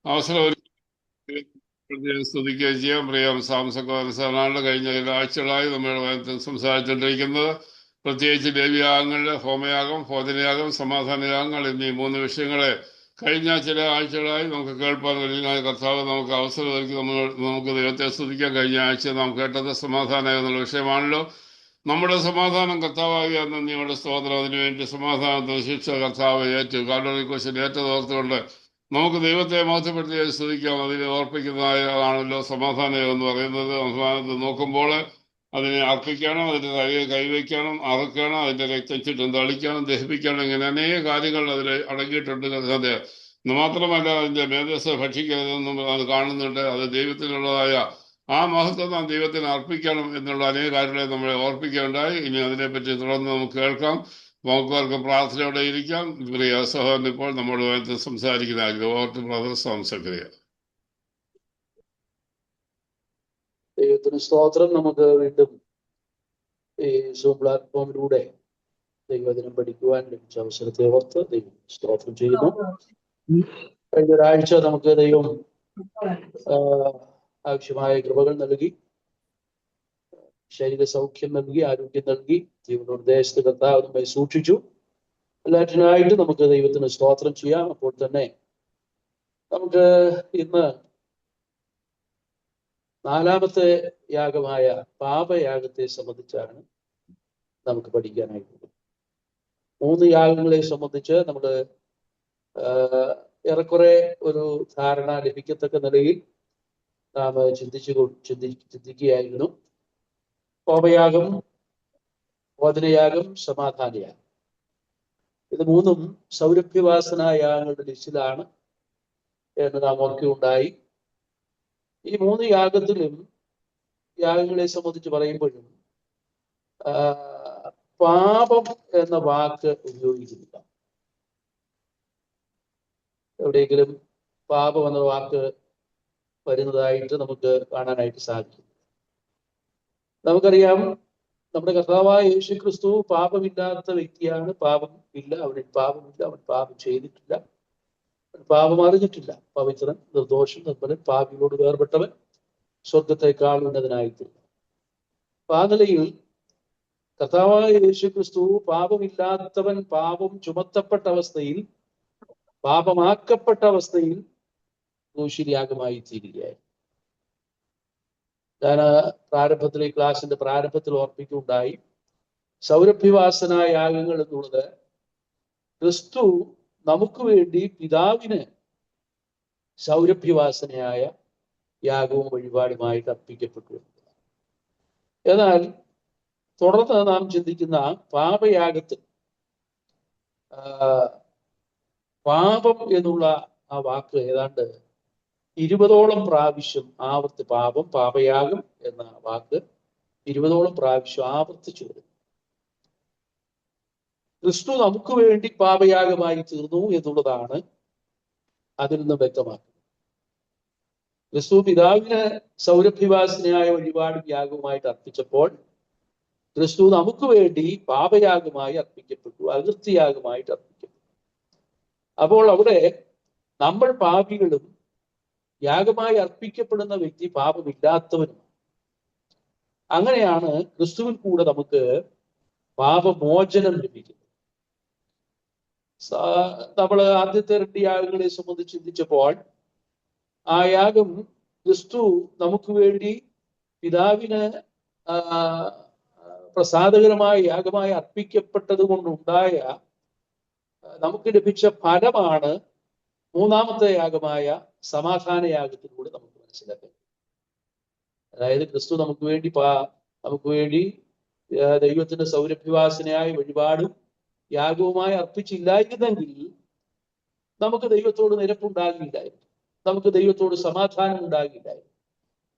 അവസരം സ്തുതിക്കുകയും ചെയ്യാം. പ്രിയം സാംസകോത്സവനാളിൽ കഴിഞ്ഞ ചില ആഴ്ചകളായി നമ്മൾ സംസാരിച്ചുകൊണ്ടിരിക്കുന്നത് പ്രത്യേകിച്ച് ദേവ്യാഗങ്ങളിൽ ഹോമയാഗം, ഭോജനയാഗം, സമാധാനയാഗങ്ങൾ എന്നീ മൂന്ന് വിഷയങ്ങളെ കഴിഞ്ഞ ചില ആഴ്ചകളായി നമുക്ക് കേൾപ്പാൻ കഴിയുന്ന കർത്താവ് നമുക്ക് അവസരം ഒരുക്കി നമുക്ക് ദൈവത്തെ സ്തുതിക്കാൻ. കഴിഞ്ഞ ആഴ്ച നാം കേട്ടത് സമാധാനം എന്നുള്ള വിഷയമാണല്ലോ. നമ്മുടെ സമാധാനം കർത്താവാകിയ നിങ്ങളുടെ സ്തോത്രം. അതിനുവേണ്ടി സമാധാനത്തിന് ശിക്ഷ കർത്താവ് ഏറ്റു. കാൽവറി ക്രൂശിൽ ഏറ്റതോർത്തുകൊണ്ട് നമുക്ക് ദൈവത്തെ മഹത്വപ്പെടുത്തി സ്തുതിക്കാം. അതിനെ ഓർപ്പിക്കുന്നതാണല്ലോ സമാധാനം എന്ന് പറയുന്നത്. അവസാനത്ത് നോക്കുമ്പോൾ അതിനെ അർപ്പിക്കണം, അതിൻ്റെ തലയിൽ കൈവയ്ക്കണം, അറക്കണം, അതിൻ്റെ രക്തം ചുറ്റും തളിക്കണം, ദഹിപ്പിക്കണം. ഇങ്ങനെ അനേക കാര്യങ്ങൾ അതിൽ അടങ്ങിയിട്ടുണ്ട്. അത് മാത്രമല്ല അതിൻ്റെ മേധസ് ഭക്ഷിക്കരുതെന്നും അത് കാണുന്നുണ്ട്. അത് ദൈവത്തിനുള്ളതായ ആ മഹത്വം നാം ദൈവത്തിന് അർപ്പിക്കണം എന്നുള്ള അനേക കാര്യങ്ങളെ നമ്മളെ ഓർപ്പിക്കുകയുണ്ടായി. ഇനി അതിനെപ്പറ്റി തുടർന്ന് നമുക്ക് കേൾക്കാം. നമുക്കവർക്ക് പ്രാർത്ഥനയോടെ ഇരിക്കാം. പ്രിയ സഹോദരൻ ഇപ്പോൾ നമ്മളുമായിട്ട് സംസാരിക്കുന്ന ഓർത്ത് ബ്രദർ സംസക്രിയ. ദൈവത്തിന് സ്തോത്രം. നമുക്ക് വീണ്ടും ഈ സൂം പ്ലാറ്റ്ഫോമിലൂടെ ദൈവവചനം പഠിക്കുവാൻ ലഭിച്ച അവസരത്തെ ഓർത്ത് ദൈവം സ്തോത്രം ചെയ്യുന്നു. കഴിഞ്ഞ ഒരാഴ്ച നമുക്ക് ദൈവം ആവശ്യമായ കൃപകൾ നൽകി, ശരീര സൗഖ്യം നൽകി, ആരോഗ്യം നൽകി, ജീവനോദ്ദേശത്ത് കർത്താവ് നമ്മെ സൂക്ഷിച്ചു. എല്ലാറ്റിനായിട്ട് നമുക്ക് ദൈവത്തിന് സ്തോത്രം ചെയ്യാം. അപ്പോൾ തന്നെ നമുക്ക് ഇന്ന് നാലാമത്തെ യാഗമായ പാപയാഗത്തെ സംബന്ധിച്ചാണ് നമുക്ക് പഠിക്കാനായിട്ടുള്ളത്. 3 യാഗങ്ങളെ സംബന്ധിച്ച് നമ്മൾ ഏറെക്കുറെ ഒരു ധാരണ ലഭിക്കത്തക്ക നിലയിൽ നാം ചിന്തിക്കുകയായിരുന്നു. പാപയാഗം, ഭോജനയാഗം, സമാധാനയാഗം, ഇത് 3ഉം സൗരഭ്യവാസന യാഗങ്ങളുടെ ലിസ്റ്റിലാണ് എന്ന് നാം ഓർക്കുകയുണ്ടായി. ഈ 3 യാഗങ്ങളെ സംബന്ധിച്ച് പറയുമ്പോഴും പാപം എന്ന വാക്ക് ഉപയോഗിക്കുന്നില്ല. എവിടെയെങ്കിലും പാപം എന്ന വാക്ക് വരുന്നതായിട്ട് നമുക്ക് കാണാനായിട്ട് സാധിക്കും. നമുക്കറിയാം, നമ്മുടെ കർത്താവായ യേശു ക്രിസ്തു പാപമില്ലാത്ത വ്യക്തിയാണ്. അവനിൽ പാപമില്ല, അവൻ പാപം ചെയ്തിട്ടില്ല, പാപം അറിഞ്ഞിട്ടില്ല. പവിത്രൻ, നിർദോഷൻ, നിർമ്മലൻ, പാപിയോട് വേർപെട്ടവൻ, സ്വർഗത്തെക്കാൾ ഉന്നതനായിട്ടില്ല. അപ്പൊ ആ നിലയിൽ കർത്താവായ യേശു ക്രിസ്തു പാപമില്ലാത്തവൻ പാപം ചുമത്തപ്പെട്ട അവസ്ഥയിൽ, പാപമാക്കപ്പെട്ട അവസ്ഥയിൽ ക്രൂശിയാഗമായി തീരുകയായി. ഞാൻ പ്രാരംഭത്തിൽ, ഈ ക്ലാസിന്റെ പ്രാരംഭത്തിൽ ഓർപ്പിക്കുകയുണ്ടായി, സൗരഭ്യവാസന യാഗങ്ങൾ എന്നുള്ളത് ക്രിസ്തു നമുക്ക് വേണ്ടി പിതാവിന് സൗരഭ്യവാസനയായ യാഗവും വഴിപാടുമായിട്ട് അർപ്പിക്കപ്പെട്ടു. എന്നാൽ തുടർന്ന് നാം ചിന്തിക്കുന്ന പാപയാഗത്തിൽ പാപം എന്നുള്ള ആ വാക്ക് ഏതാണ്ട് 20ഓളം പ്രാവശ്യം പാപയാഗം എന്ന വാക്ക് 20ഓളം പ്രാവശ്യം ആവർത്തിച്ചു വരുന്നു. ക്രിസ്തു നമുക്ക് വേണ്ടി പാപയാഗമായി തീർന്നു എന്നുള്ളതാണ് അതിൽ നിന്ന് വ്യക്തമാക്കുന്നത്. ക്രിസ്തു പിതാവിന് സൗരഭ്യവാസനയായ വഴിപാടും യാഗവുമായിട്ട് അർപ്പിച്ചപ്പോൾ ക്രിസ്തു നമുക്ക് വേണ്ടി പാപയാഗമായി അർപ്പിക്കപ്പെട്ടു, അകൃത്യയാഗമായിട്ട് അർപ്പിക്കപ്പെട്ടു. അപ്പോൾ അവിടെ നമ്മൾ പാപികളും യാഗമായി അർപ്പിക്കപ്പെടുന്ന വ്യക്തി പാപമില്ലാത്തവനും. അങ്ങനെയാണ് ക്രിസ്തുവിൽ കൂടെ നമുക്ക് പാപമോചനം ലഭിക്കുന്നത്. നമ്മൾ ആദ്യത്തെ 2 യാഗങ്ങളെ സംബന്ധിച്ച് ചിന്തിച്ചപ്പോൾ ആ യാഗം ക്രിസ്തു നമുക്ക് വേണ്ടി പിതാവിന് പ്രസാദകരമായ യാഗമായി അർപ്പിക്കപ്പെട്ടത് കൊണ്ടുണ്ടായ നമുക്ക് ലഭിച്ച ഫലമാണ് 3ാമത്തെ യാഗമായ സമാധാന യാഗത്തിലൂടെ നമുക്ക് മനസ്സിലാക്കുന്നത്. അതായത് ക്രിസ്തു നമുക്ക് വേണ്ടി ദൈവത്തിന്റെ സൗരഭ്യവാസനയായ വഴിപാടും യാഗവുമായി അർപ്പിച്ചില്ലായിരുന്നെങ്കിൽ നമുക്ക് ദൈവത്തോട് നിരപ്പുണ്ടാകില്ലായിരുന്നു, നമുക്ക് ദൈവത്തോട് സമാധാനം ഉണ്ടാകില്ലായിരുന്നു.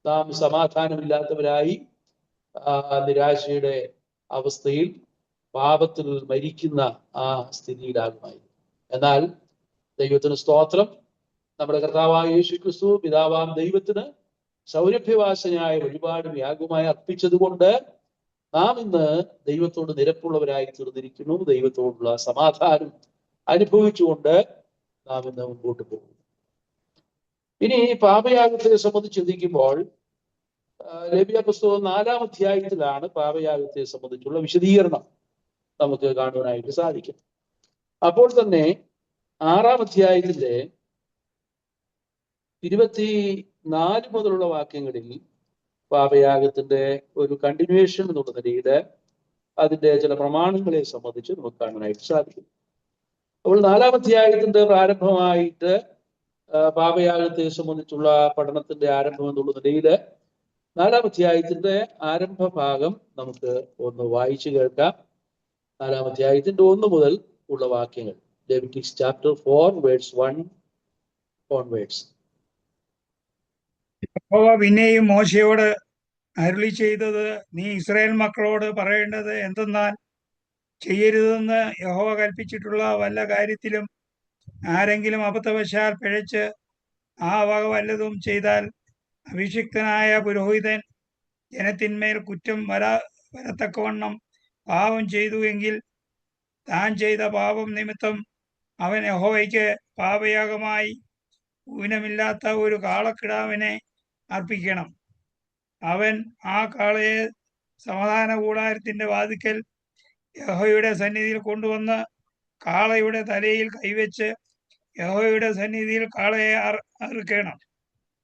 നാം സമാധാനമില്ലാത്തവരായി നിരാശയുടെ അവസ്ഥയിൽ പാപത്തിൽ മരിക്കുന്ന ആ സ്ഥിതിയിലാകുമായിരുന്നു. എന്നാൽ ദൈവത്തിന് സ്തോത്രം, നമ്മുടെ കർത്താവായ യേശു ക്രിസ്തു പിതാവാം ദൈവത്തിന് സൗരഭ്യവാസനയായ വഴിപാടും യാഗവുമായി അർപ്പിച്ചതുകൊണ്ട് നാം ഇന്ന് ദൈവത്തോട് നിരപ്പുള്ളവരായി തീർന്നിരിക്കുന്നു. ദൈവത്തോടുള്ള സമാധാനം അനുഭവിച്ചുകൊണ്ട് നാം ഇന്ന് മുൻപോട്ട് പോകുന്നു. ഇനി പാപയാഗത്തെ സംബന്ധിച്ച് ചിന്തിക്കുമ്പോൾ ലേവ്യ പുസ്തകം 4-ാം അധ്യായത്തിലാണ് പാപയാഗത്തെ സംബന്ധിച്ചുള്ള വിശദീകരണം നമുക്ക് കാണുവാനായിട്ട് സാധിക്കും. അപ്പോൾ തന്നെ 6-ാം അധ്യായത്തിന്റെ 24 മുതലുള്ള വാക്യങ്ങളിൽ പാപയാഗത്തിന്റെ ഒരു കണ്ടിന്യൂവേഷൻ എന്നുള്ള നിലയിൽ അതിന്റെ ചില പ്രമാണങ്ങളെ സംബന്ധിച്ച് നമുക്ക് കാണാനായിട്ട് സാധിക്കും. അപ്പോൾ 4-ാം അധ്യായത്തിന്റെ പ്രാരംഭമായിട്ട് പാപയാഗത്തെ സംബന്ധിച്ചുള്ള പഠനത്തിന്റെ ആരംഭം എന്നുള്ള നിലയിൽ 4-ാം അധ്യായത്തിന്റെ ആരംഭ ഭാഗം നമുക്ക് ഒന്ന് വായിച്ചു കേൾക്കാം. 4-ാം അധ്യായത്തിന്റെ 1 മുതൽ ഉള്ള വാക്യങ്ങൾ. Leviticus chapter 4 verse 1 onwards. യഹോവ പിന്നെയും മോശയോട് അരുളി ചെയ്തത്, നീ ഇസ്രായേൽ മക്കളോട് പറയേണ്ടത് എന്തെന്നാൽ, ചെയ്യരുതെന്ന് യഹോവ കൽപ്പിച്ചിട്ടുള്ള വല്ല കാര്യത്തിലും ആരെങ്കിലും അബദ്ധവശാൽ പിഴച്ച് ആ വക വല്ലതും ചെയ്താൽ, അഭിഷിക്തനായ പുരോഹിതൻ ജനത്തിന്മേൽ കുറ്റം വരത്തക്കവണ്ണം പാപം ചെയ്തു എങ്കിൽ, താൻ ചെയ്ത പാപം നിമിത്തം അവൻ യഹോവയ്ക്ക് പാപയാഗമായി ഊനമില്ലാത്ത ഒരു കാളക്കിടാവിനെ അർപ്പിക്കണം. അവൻ ആ കാളയെ സമാധാന കൂടാരത്തിന്റെ വാതിക്കൽ യഹോവയുടെ സന്നിധിയിൽ കൊണ്ടുവന്ന് കാളയുടെ തലയിൽ കൈവച്ച് യഹോവയുടെ സന്നിധിയിൽ കാളയെ അറുക്കണം.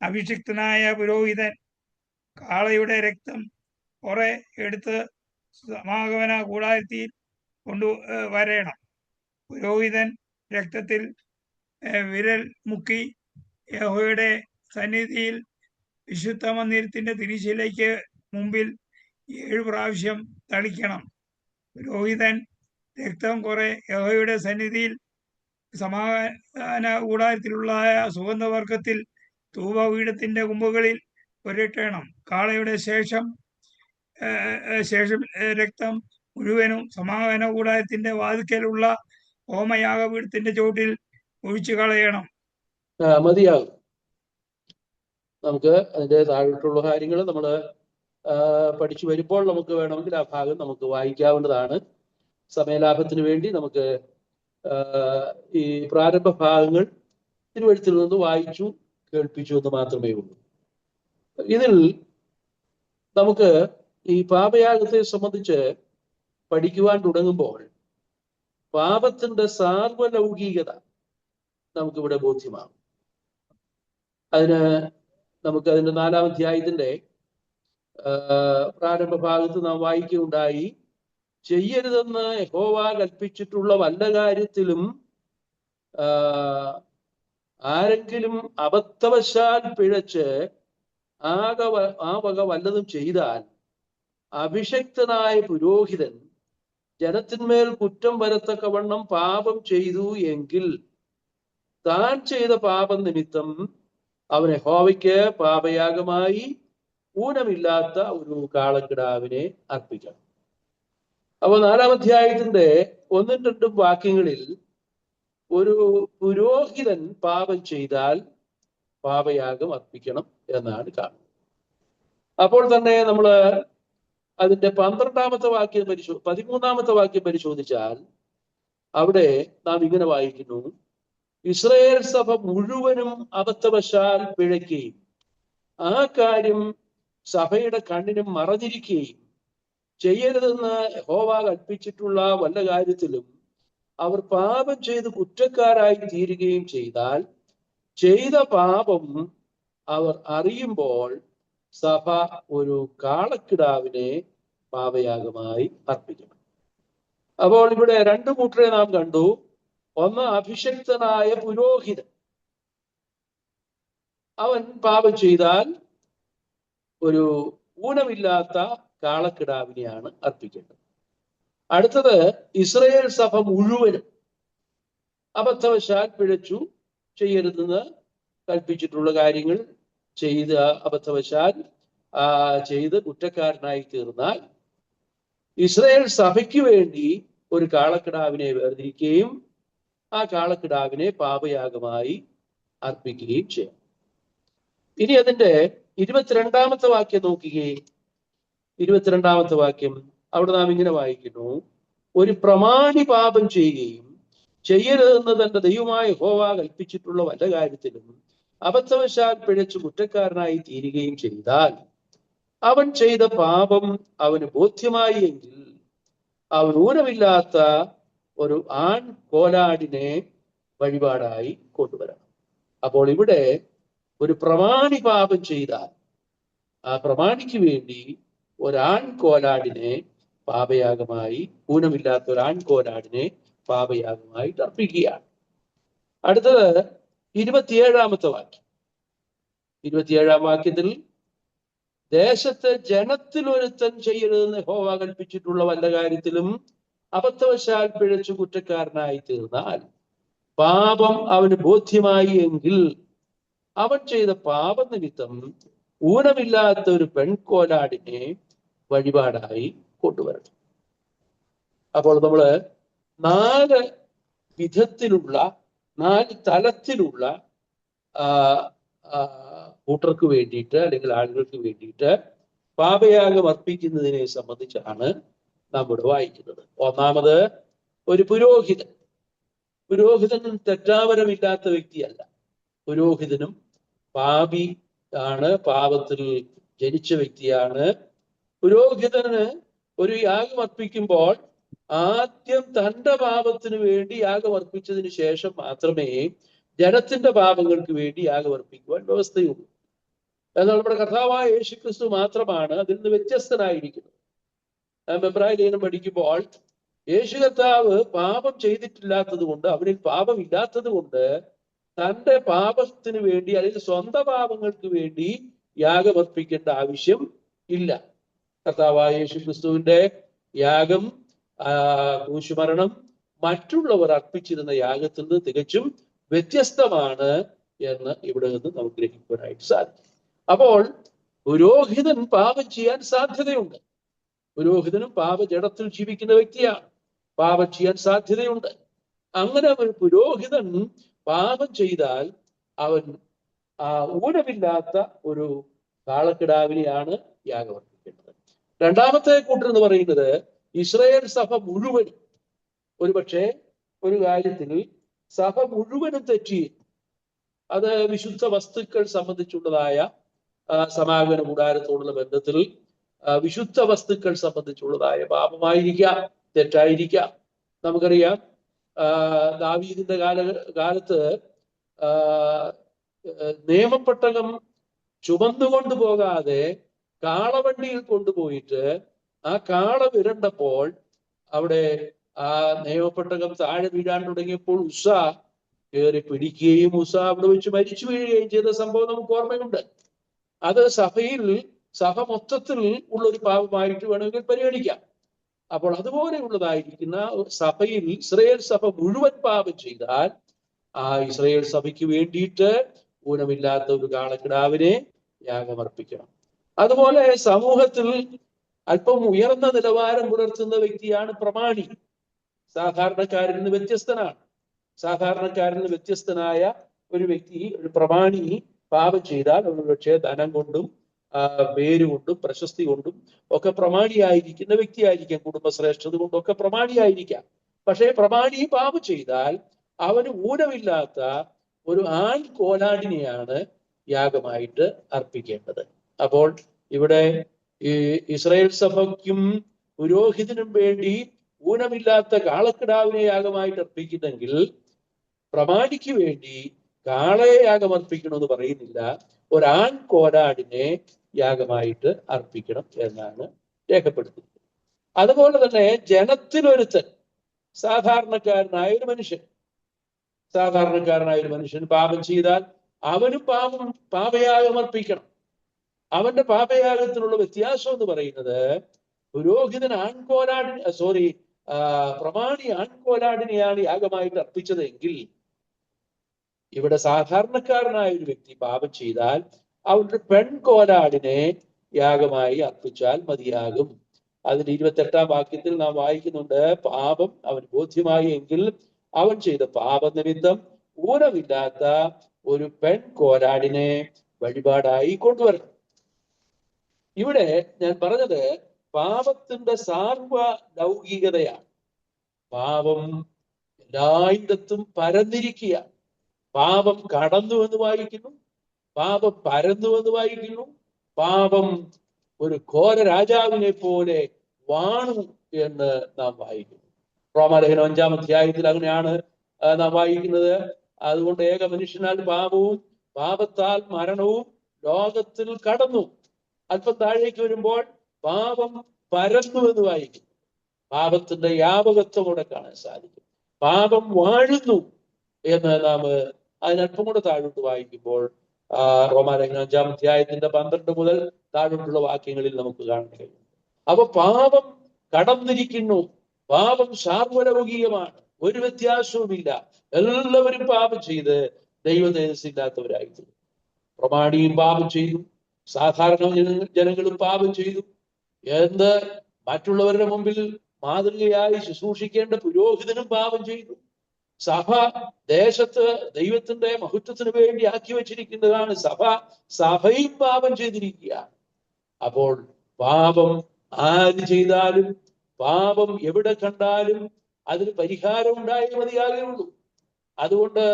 അഭിഷിക്തനായ പുരോഹിതൻ കാളയുടെ രക്തം കുറെ എടുത്ത് സമാഗമന കൂടാരത്തിൽ കൊണ്ടുവരണം. പുരോഹിതൻ രക്തത്തിൽ വിരൽ മുക്കി യഹോവയുടെ സന്നിധിയിൽ വിശുദ്ധ മന്ദിരത്തിന്റെ തിരിശിലേക്ക് മുമ്പിൽ 7 പ്രാവശ്യം തളിക്കണം. പുരോഹിതൻ രക്തം കുറെ യഹോവയുടെ സന്നിധിയിൽ സമാഗമന കൂടാരത്തിലുള്ള സുഗന്ധവർഗത്തിൽ ധൂപപീഠത്തിന്റെ കുമ്പുകളിൽ പുരട്ടണം. കാളയുടെ ശേഷം രക്തം മുഴുവനും സമാഗമന കൂടാരത്തിന്റെ വാതിക്കലുള്ള ഹോമയാഗപീഠത്തിന്റെ ചോട്ടിൽ ഒഴിച്ചു കളയണം. മതിയാകും. നമുക്ക് അതിന്റെ താഴോട്ടുള്ള കാര്യങ്ങൾ നമ്മൾ പഠിച്ചു വരുമ്പോൾ നമുക്ക് വേണമെങ്കിൽ ആ ഭാഗം നമുക്ക് വായിക്കാവുന്നതാണ്. സമയലാഭത്തിന് വേണ്ടി നമുക്ക് ഈ പ്രാരംഭ ഭാഗങ്ങൾ തിരുവഴുത്തിൽ നിന്ന് വായിച്ചു കേൾപ്പിച്ചു എന്ന് മാത്രമേ ഉള്ളൂ. ഇതിൽ നമുക്ക് ഈ പാപയാഗത്തെ സംബന്ധിച്ച് പഠിക്കുവാൻ തുടങ്ങുമ്പോൾ പാപത്തിന്റെ സാർവലൗകികത നമുക്കിവിടെ ബോധ്യമാകും. നമുക്ക് അതിന്റെ 4-ാം അധ്യായത്തിന്റെ പ്രാരംഭ ഭാഗത്ത് നാം വായിക്കുകയുണ്ടായി, ചെയ്യരുതെന്ന് യഹോവ കൽപ്പിച്ചിട്ടുള്ള വല്ല കാര്യത്തിലും ആരെങ്കിലും അബദ്ധവശാൽ പിഴച്ച് ആ വക വല്ലതും ചെയ്താൽ, അഭിഷിക്തനായ പുരോഹിതൻ ജനത്തിന്മേൽ കുറ്റം വരത്തക്കവണ്ണം പാപം ചെയ്തു എങ്കിൽ, താൻ ചെയ്ത പാപം നിമിത്തം അവൻ യഹോവയ്ക്ക് പാപയാഗമായി ഊനമില്ലാത്ത ഒരു കാളക്കിടാവിനെ അർപ്പിക്കണം. അപ്പൊ 4-ാം അധ്യായത്തിന്റെ 1-2 വാക്യങ്ങളിൽ ഒരു പുരോഹിതൻ പാപം ചെയ്താൽ പാപയാഗം അർപ്പിക്കണം എന്നാണ് കാണുന്നത്. അപ്പോൾ തന്നെ നമ്മൾ അതിന്റെ 12-ാമത്തെ വാക്യം 13-ാമത്തെ വാക്യം പരിശോധിച്ചാൽ അവിടെ നാം ഇങ്ങനെ വായിക്കുന്നു, ഇസ്രായേൽ സഭ മുഴുവനും അബദ്ധവശാൽ പിഴയ്ക്കുകയും ആ കാര്യം സഭയുടെ കണ്ണിനും മറഞ്ഞിരിക്കുകയും ചെയ്യരുതെന്ന് യഹോവ കൽപ്പിച്ചിട്ടുള്ള വല്ല കാര്യത്തിലും അവർ പാപം ചെയ്ത് കുറ്റക്കാരായി തീരുകയും ചെയ്താൽ, ചെയ്ത പാപം അവർ അറിയുമ്പോൾ സഭ ഒരു കാളക്കിടാവിനെ പാപയാഗമായി അർപ്പിക്കണം. അപ്പോൾ ഇവിടെ 2 കൂട്ടരെ നാം കണ്ടു. ഒന്ന്, അഭിഷിക്തനായ പുരോഹിതൻ. അവൻ പാപം ചെയ്താൽ ഒരു ഊനമില്ലാത്ത കാളക്കിടാവിനെയാണ് അർപ്പിക്കേണ്ടത്. അടുത്തത്, ഇസ്രായേൽ സഭ മുഴുവനും അബദ്ധവശാൽ പിഴച്ചു, ചെയ്യരുതെന്ന് കൽപ്പിച്ചിട്ടുള്ള കാര്യങ്ങൾ ചെയ്ത് അബദ്ധവശാൽ ചെയ്ത് കുറ്റക്കാരനായി തീർന്നാൽ ഇസ്രായേൽ സഭയ്ക്ക് വേണ്ടി ഒരു കാളക്കിടാവിനെ വേർതിരിക്കുകയും ആ കാളക്കിടാവിനെ പാപയാഗമായി അർപ്പിക്കുകയും ചെയ്യും. ഇനി അതിന്റെ 22-ാമത്തെ വാക്യം നോക്കുകയും 22-ാമത്തെ വാക്യം അവിടെ നാം ഇങ്ങനെ വായിക്കുന്നു, ഒരു പ്രമാണി പാപം ചെയ്യുകയും ചെയ്യരുതെന്ന് തന്റെ ദൈവമായ യഹോവ കൽപ്പിച്ചിട്ടുള്ള വല്ല കാര്യത്തിലും അബദ്ധവശാൽ പിഴച്ചു കുറ്റക്കാരനായി തീരുകയും ചെയ്താൽ അവൻ ചെയ്ത പാപം അവന് ബോധ്യമായി എങ്കിൽ അവൻ ഊനമില്ലാത്ത ഒരു ആൺ കോലാടിനെ വഴിപാടായി കൊണ്ടുവരണം. അപ്പോൾ ഇവിടെ ഒരു പ്രമാണി പാപം ചെയ്താൽ ആ പ്രമാണിക്ക് വേണ്ടി ഒരാൺ കോലാടിനെ പാപയാഗമായി, ഊനമില്ലാത്ത ഒരാൺ കോലാടിനെ പാപയാഗമായിട്ട് അർപ്പിക്കുകയാണ്. അടുത്തത് 27-ാമത്തെ വാക്യം. 27-ാം വാക്യത്തിൽ ദേശത്ത് ജനത്തിൽ ഒരുത്തൻ ചെയ്യരുതെന്ന് യഹോവ കൽപ്പിച്ചിട്ടുള്ള വല്ല കാര്യത്തിലും അബദ്ധവശാൽ പിഴച്ചു കുറ്റക്കാരനായി തീർന്നാൽ പാപം അവന് ബോധ്യമായി എങ്കിൽ അവൻ ചെയ്ത പാപനിമിത്തം ഊനമില്ലാത്ത ഒരു പെൺകോലാടിനെ വഴിപാടായി കൊണ്ടുവരണം. അപ്പോൾ നമ്മള് 4 വിധത്തിലുള്ള 4 തലത്തിലുള്ള കൂട്ടർക്ക് വേണ്ടിയിട്ട് അല്ലെങ്കിൽ ആളുകൾക്ക് വേണ്ടിയിട്ട് പാപയാഗം അർപ്പിക്കുന്നതിനെ സംബന്ധിച്ചാണ് നമ്മൾ വായിക്കുന്നത്. ഒന്നാമത് ഒരു പുരോഹിതൻ. പുരോഹിതൻ തെറ്റാവരമില്ലാത്ത വ്യക്തിയല്ല. പുരോഹിതനും പാപി ആണ്, പാപത്തിൽ ജനിച്ച വ്യക്തിയാണ്. പുരോഹിതന് ഒരു യാഗം അർപ്പിക്കുമ്പോൾ ആദ്യം തന്റെ പാപത്തിന് വേണ്ടി യാഗം അർപ്പിച്ചതിന് ശേഷം മാത്രമേ ജനത്തിന്റെ പാപങ്ങൾക്ക് വേണ്ടി യാഗം അർപ്പിക്കുവാൻ വ്യവസ്ഥയുള്ളൂ. എന്നാൽ നമ്മുടെ കർത്താവായ യേശുക്രിസ്തു മാത്രമാണ് അതിൽ നിന്ന് വ്യത്യസ്തനായിരിക്കുന്നത്. എബ്രായ ലേഖനം പഠിക്കുമ്പോൾ യേശു കർത്താവ് പാപം ചെയ്തിട്ടില്ലാത്തത് കൊണ്ട്, അവനിൽ പാപമില്ലാത്തത് കൊണ്ട് തന്റെ പാപത്തിന് വേണ്ടി അല്ലെങ്കിൽ സ്വന്തം പാപങ്ങൾക്ക് വേണ്ടി യാഗമർപ്പിക്കേണ്ട ആവശ്യം ഇല്ല. കർത്താവായ യേശുക്രിസ്തുവിന്റെ യാഗം, ക്രൂശുമരണം മറ്റുള്ളവർ അർപ്പിച്ചിരുന്ന യാഗത്തിൽ നിന്ന് തികച്ചും വ്യത്യസ്തമാണ് എന്ന് ഇവിടെ നിന്ന് നമുക്ക് ഗ്രഹിക്കുവാനായിട്ട് സാധിക്കും. അപ്പോൾ പുരോഹിതൻ പാപം ചെയ്യാൻ സാധ്യതയുണ്ട്. പുരോഹിതനും പാപജടത്തിൽ ജീവിക്കുന്ന വ്യക്തിയാണ്, പാപം ചെയ്യാൻ സാധ്യതയുണ്ട്. അങ്ങനെ ഒരു പുരോഹിതൻ പാപം ചെയ്താൽ അവൻ ഊനമില്ലാത്ത ഒരു കാളക്കിടാവിനെയാണ് യാഗമർപ്പിക്കേണ്ടത്. രണ്ടാമത്തെ കൂട്ടർ എന്ന് പറയുന്നത് ഇസ്രായേൽ സഭ മുഴുവനും. ഒരുപക്ഷെ ഒരു കാര്യത്തിൽ സഭ മുഴുവനും തെറ്റി, അത് വിശുദ്ധ വസ്തുക്കൾ സംബന്ധിച്ചുള്ളതായ സമാഗമന കൂടാരത്തോടുള്ള ബന്ധത്തിൽ വിശുദ്ധ വസ്തുക്കൾ സംബന്ധിച്ചുള്ളതായ പാപമായിരിക്കാം, തെറ്റായിരിക്കാം. നമുക്കറിയാം ദാവീദിന്റെ കാലത്ത് നിയമപ്പെട്ടകം ചുമന്നുകൊണ്ടു പോകാതെ കാളവണ്ടിയിൽ കൊണ്ടുപോയിട്ട് ആ കാള വിരണ്ടപ്പോൾ അവിടെ ആ നിയമപ്പെട്ടകം താഴെ വീഴാൻ തുടങ്ങിയപ്പോൾ ഉസ്സ കയറി പിടിക്കുകയും ഉസ്സ അവിടെ വെച്ച് മരിച്ചു വീഴുകയും ചെയ്ത സംഭവം നമുക്ക് ഓർമ്മയുണ്ട്. അത് സഭ മൊത്തത്തിൽ ഉള്ളൊരു പാപമായിട്ട് വേണമെങ്കിൽ പരിഗണിക്കാം. അപ്പോൾ അതുപോലെയുള്ളതായിരിക്കുന്ന സഭയിൽ ഇസ്രായേൽ സഭ മുഴുവൻ പാപം ചെയ്താൽ ആ ഇസ്രായേൽ സഭയ്ക്ക് വേണ്ടിയിട്ട് ഊനമില്ലാത്ത ഒരു കാളക്കിടാവിനെ യാഗമർപ്പിക്കണം. അതുപോലെ സമൂഹത്തിൽ അല്പം ഉയർന്ന നിലവാരം പുലർത്തുന്ന വ്യക്തിയാണ് പ്രമാണി. സാധാരണക്കാരിൽ നിന്ന് വ്യത്യസ്തനാണ്. സാധാരണക്കാരിൽ നിന്ന് വ്യത്യസ്തനായ ഒരു വ്യക്തി, ഒരു പ്രമാണി പാപം ചെയ്താൽ ഒരു പക്ഷേ ധനം കൊണ്ടും പേരുകൊണ്ടും പ്രശസ്തി കൊണ്ടും ഒക്കെ പ്രമാണിയായിരിക്കുന്ന വ്യക്തിയായിരിക്കാം, കുടുംബശ്രേഷ്ഠത കൊണ്ടൊക്കെ പ്രമാണിയായിരിക്കാം. പക്ഷേ പ്രമാണി പാപം ചെയ്താൽ അവന് ഊനമില്ലാത്ത ഒരു ആൺ കോലാടിനെയാണ് യാഗമായിട്ട് അർപ്പിക്കേണ്ടത്. അപ്പോൾ ഇവിടെ ഈ ഇസ്രായേൽ സഭയ്ക്കും പുരോഹിതനും വേണ്ടി ഊനമില്ലാത്ത കാളക്കിടാവിനെ യാഗമായിട്ട് അർപ്പിക്കുന്നെങ്കിൽ പ്രമാണിക്ക് വേണ്ടി കാളയെ യാഗമർപ്പിക്കണമെന്ന് പറയുന്നില്ല, ഒരാൺ കോലാടിനെ യാഗമായിട്ട് അർപ്പിക്കണം എന്നാണ് രേഖപ്പെടുത്തുന്നത്. അതുപോലെ തന്നെ ജനത്തിലൊരുത്തൻ, സാധാരണക്കാരനായ ഒരു മനുഷ്യൻ പാപം ചെയ്താൽ അവനും പാപയാഗം അർപ്പിക്കണം. അവന്റെ പാപയാഗത്തിനുള്ള വ്യത്യാസം എന്ന് പറയുന്നത് പുരോഹിതൻ പ്രമാണി ആൺകോലാടിനെയാണ് യാഗമായിട്ട് അർപ്പിച്ചതെങ്കിൽ ഇവിടെ സാധാരണക്കാരനായ ഒരു വ്യക്തി പാപം ചെയ്താൽ അവരുടെ പെൺകോലാടിനെ യാഗമായി അർപ്പിച്ചാൽ മതിയാകും. അതിന്റെ 28-ാം വാക്യത്തിൽ നാം വായിക്കുന്നുണ്ട്, പാപം അവന് ബോധ്യമായി എങ്കിൽ അവൻ ചെയ്ത പാപനിമിത്തം ഊനമില്ലാത്ത ഒരു പെൺകോലാടിനെ വഴിപാടായി കൊണ്ടുവരണം. ഇവിടെ ഞാൻ പറഞ്ഞത് പാപത്തിന്റെ സാർവലൗകികതയാണ്. പാപം എല്ലായിടത്തും പരന്നിരിക്കുക. പാപം കടന്നു എന്ന് വായിക്കുന്നു, പാപം പരന്നുവെന്ന് വായിക്കുന്നു. പാപം ഒരു ഘോര രാജാവിനെ പോലെ വാണു എന്ന് നാം വായിക്കുന്നു. റോമാലേഖനം 5-ാം അധ്യായത്തിൽ അങ്ങനെയാണ് നാം വായിക്കുന്നത്. അതുകൊണ്ട് ഏക മനുഷ്യനാൽ പാപവും പാപത്താൽ മരണവും ലോകത്തിൽ കടന്നു. അല്പം താഴേക്ക് വരുമ്പോൾ പാപം പരന്നു എന്ന് വായിക്കുന്നു. പാപത്തിന്റെ വ്യാപകത്വം കൂടെ കാണാൻ സാധിക്കും. പാപം വാഴുന്നു എന്ന് നാം അതിനല്പം കൂടെ താഴോട്ട് വായിക്കുമ്പോൾ റോമാലേഖനം 5-ാം അധ്യായത്തിന്റെ 12 മുതൽ താഴോട്ടുള്ള വാക്യങ്ങളിൽ നമുക്ക് കാണാൻ കഴിയും. അപ്പൊ പാപം കടന്നിരിക്കുന്നു. പാപം സാർവലൗകികമാണ്, ഒരു വ്യത്യാസവുമില്ല. എല്ലാവരും പാപം ചെയ്ത് ദൈവതേജസ്സില്ലാത്തവരായിരുന്നു. പ്രമാണിയും പാപം ചെയ്തു, സാധാരണ ജനങ്ങളും പാപം ചെയ്തു. എന്ത് മറ്റുള്ളവരുടെ മുമ്പിൽ മാതൃകയായി ശുശ്രൂഷിക്കേണ്ട പുരോഹിതനും പാപം ചെയ്തു. സഭ ദേശത്ത് ദൈവത്തിന്റെ മഹത്വത്തിന് വേണ്ടി ആക്കി വച്ചിരിക്കുന്നതാണ് സഭ. സഭയും പാപം ചെയ്തിരിക്കുകയാണ്. അപ്പോൾ പാപം ആര് ചെയ്താലും, പാപം എവിടെ കണ്ടാലും അതിന് പരിഹാരം ഉണ്ടായേ മതിയാകുള്ളൂ. അതുകൊണ്ട്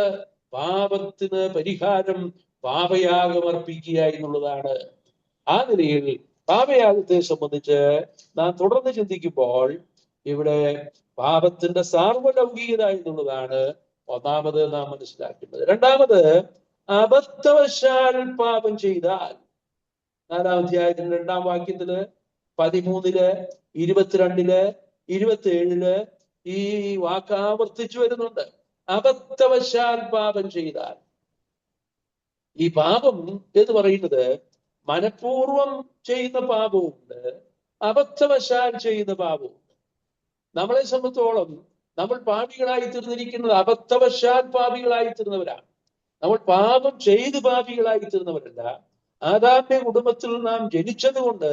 പാപത്തിന് പരിഹാരം പാപയാഗം അർപ്പിക്കുക എന്നുള്ളതാണ്. ആ നിലയിൽ പാപയാഗത്തെ സംബന്ധിച്ച് നാം തുടർന്ന് ചിന്തിക്കുമ്പോൾ ഇവിടെ പാപത്തിന്റെ സാർവലൗകികത എന്നുള്ളതാണ് ഒന്നാമത് നാം മനസ്സിലാക്കുന്നത്. രണ്ടാമത്, അബദ്ധവശാൽ പാപം ചെയ്താൽ 4-ാം അധ്യായത്തിന്റെ 2-ാം വാക്യത്തില് 13, 22, 27 ഈ വാക്ക് ആവർത്തിച്ചു വരുന്നുണ്ട്. അബദ്ധവശാൽ പാപം ചെയ്താൽ. ഈ പാപം എന്ന് പറയുന്നത് മനഃപൂർവം ചെയ്യുന്ന പാപവുമുണ്ട്, അബദ്ധവശാൽ ചെയ്യുന്ന പാപവുമുണ്ട്. നമ്മളെ സംബന്ധിച്ചോളം നമ്മൾ പാപികളായി തീർന്നിരിക്കുന്നത് അബദ്ധവശാൽ പാപികളായി തീർന്നവരാണ്. നമ്മൾ പാപം ചെയ്ത് പാപികളായി തീർന്നവരല്ല. ആദാമിന്റെ കുടുംബത്തിൽ നാം ജനിച്ചത് കൊണ്ട്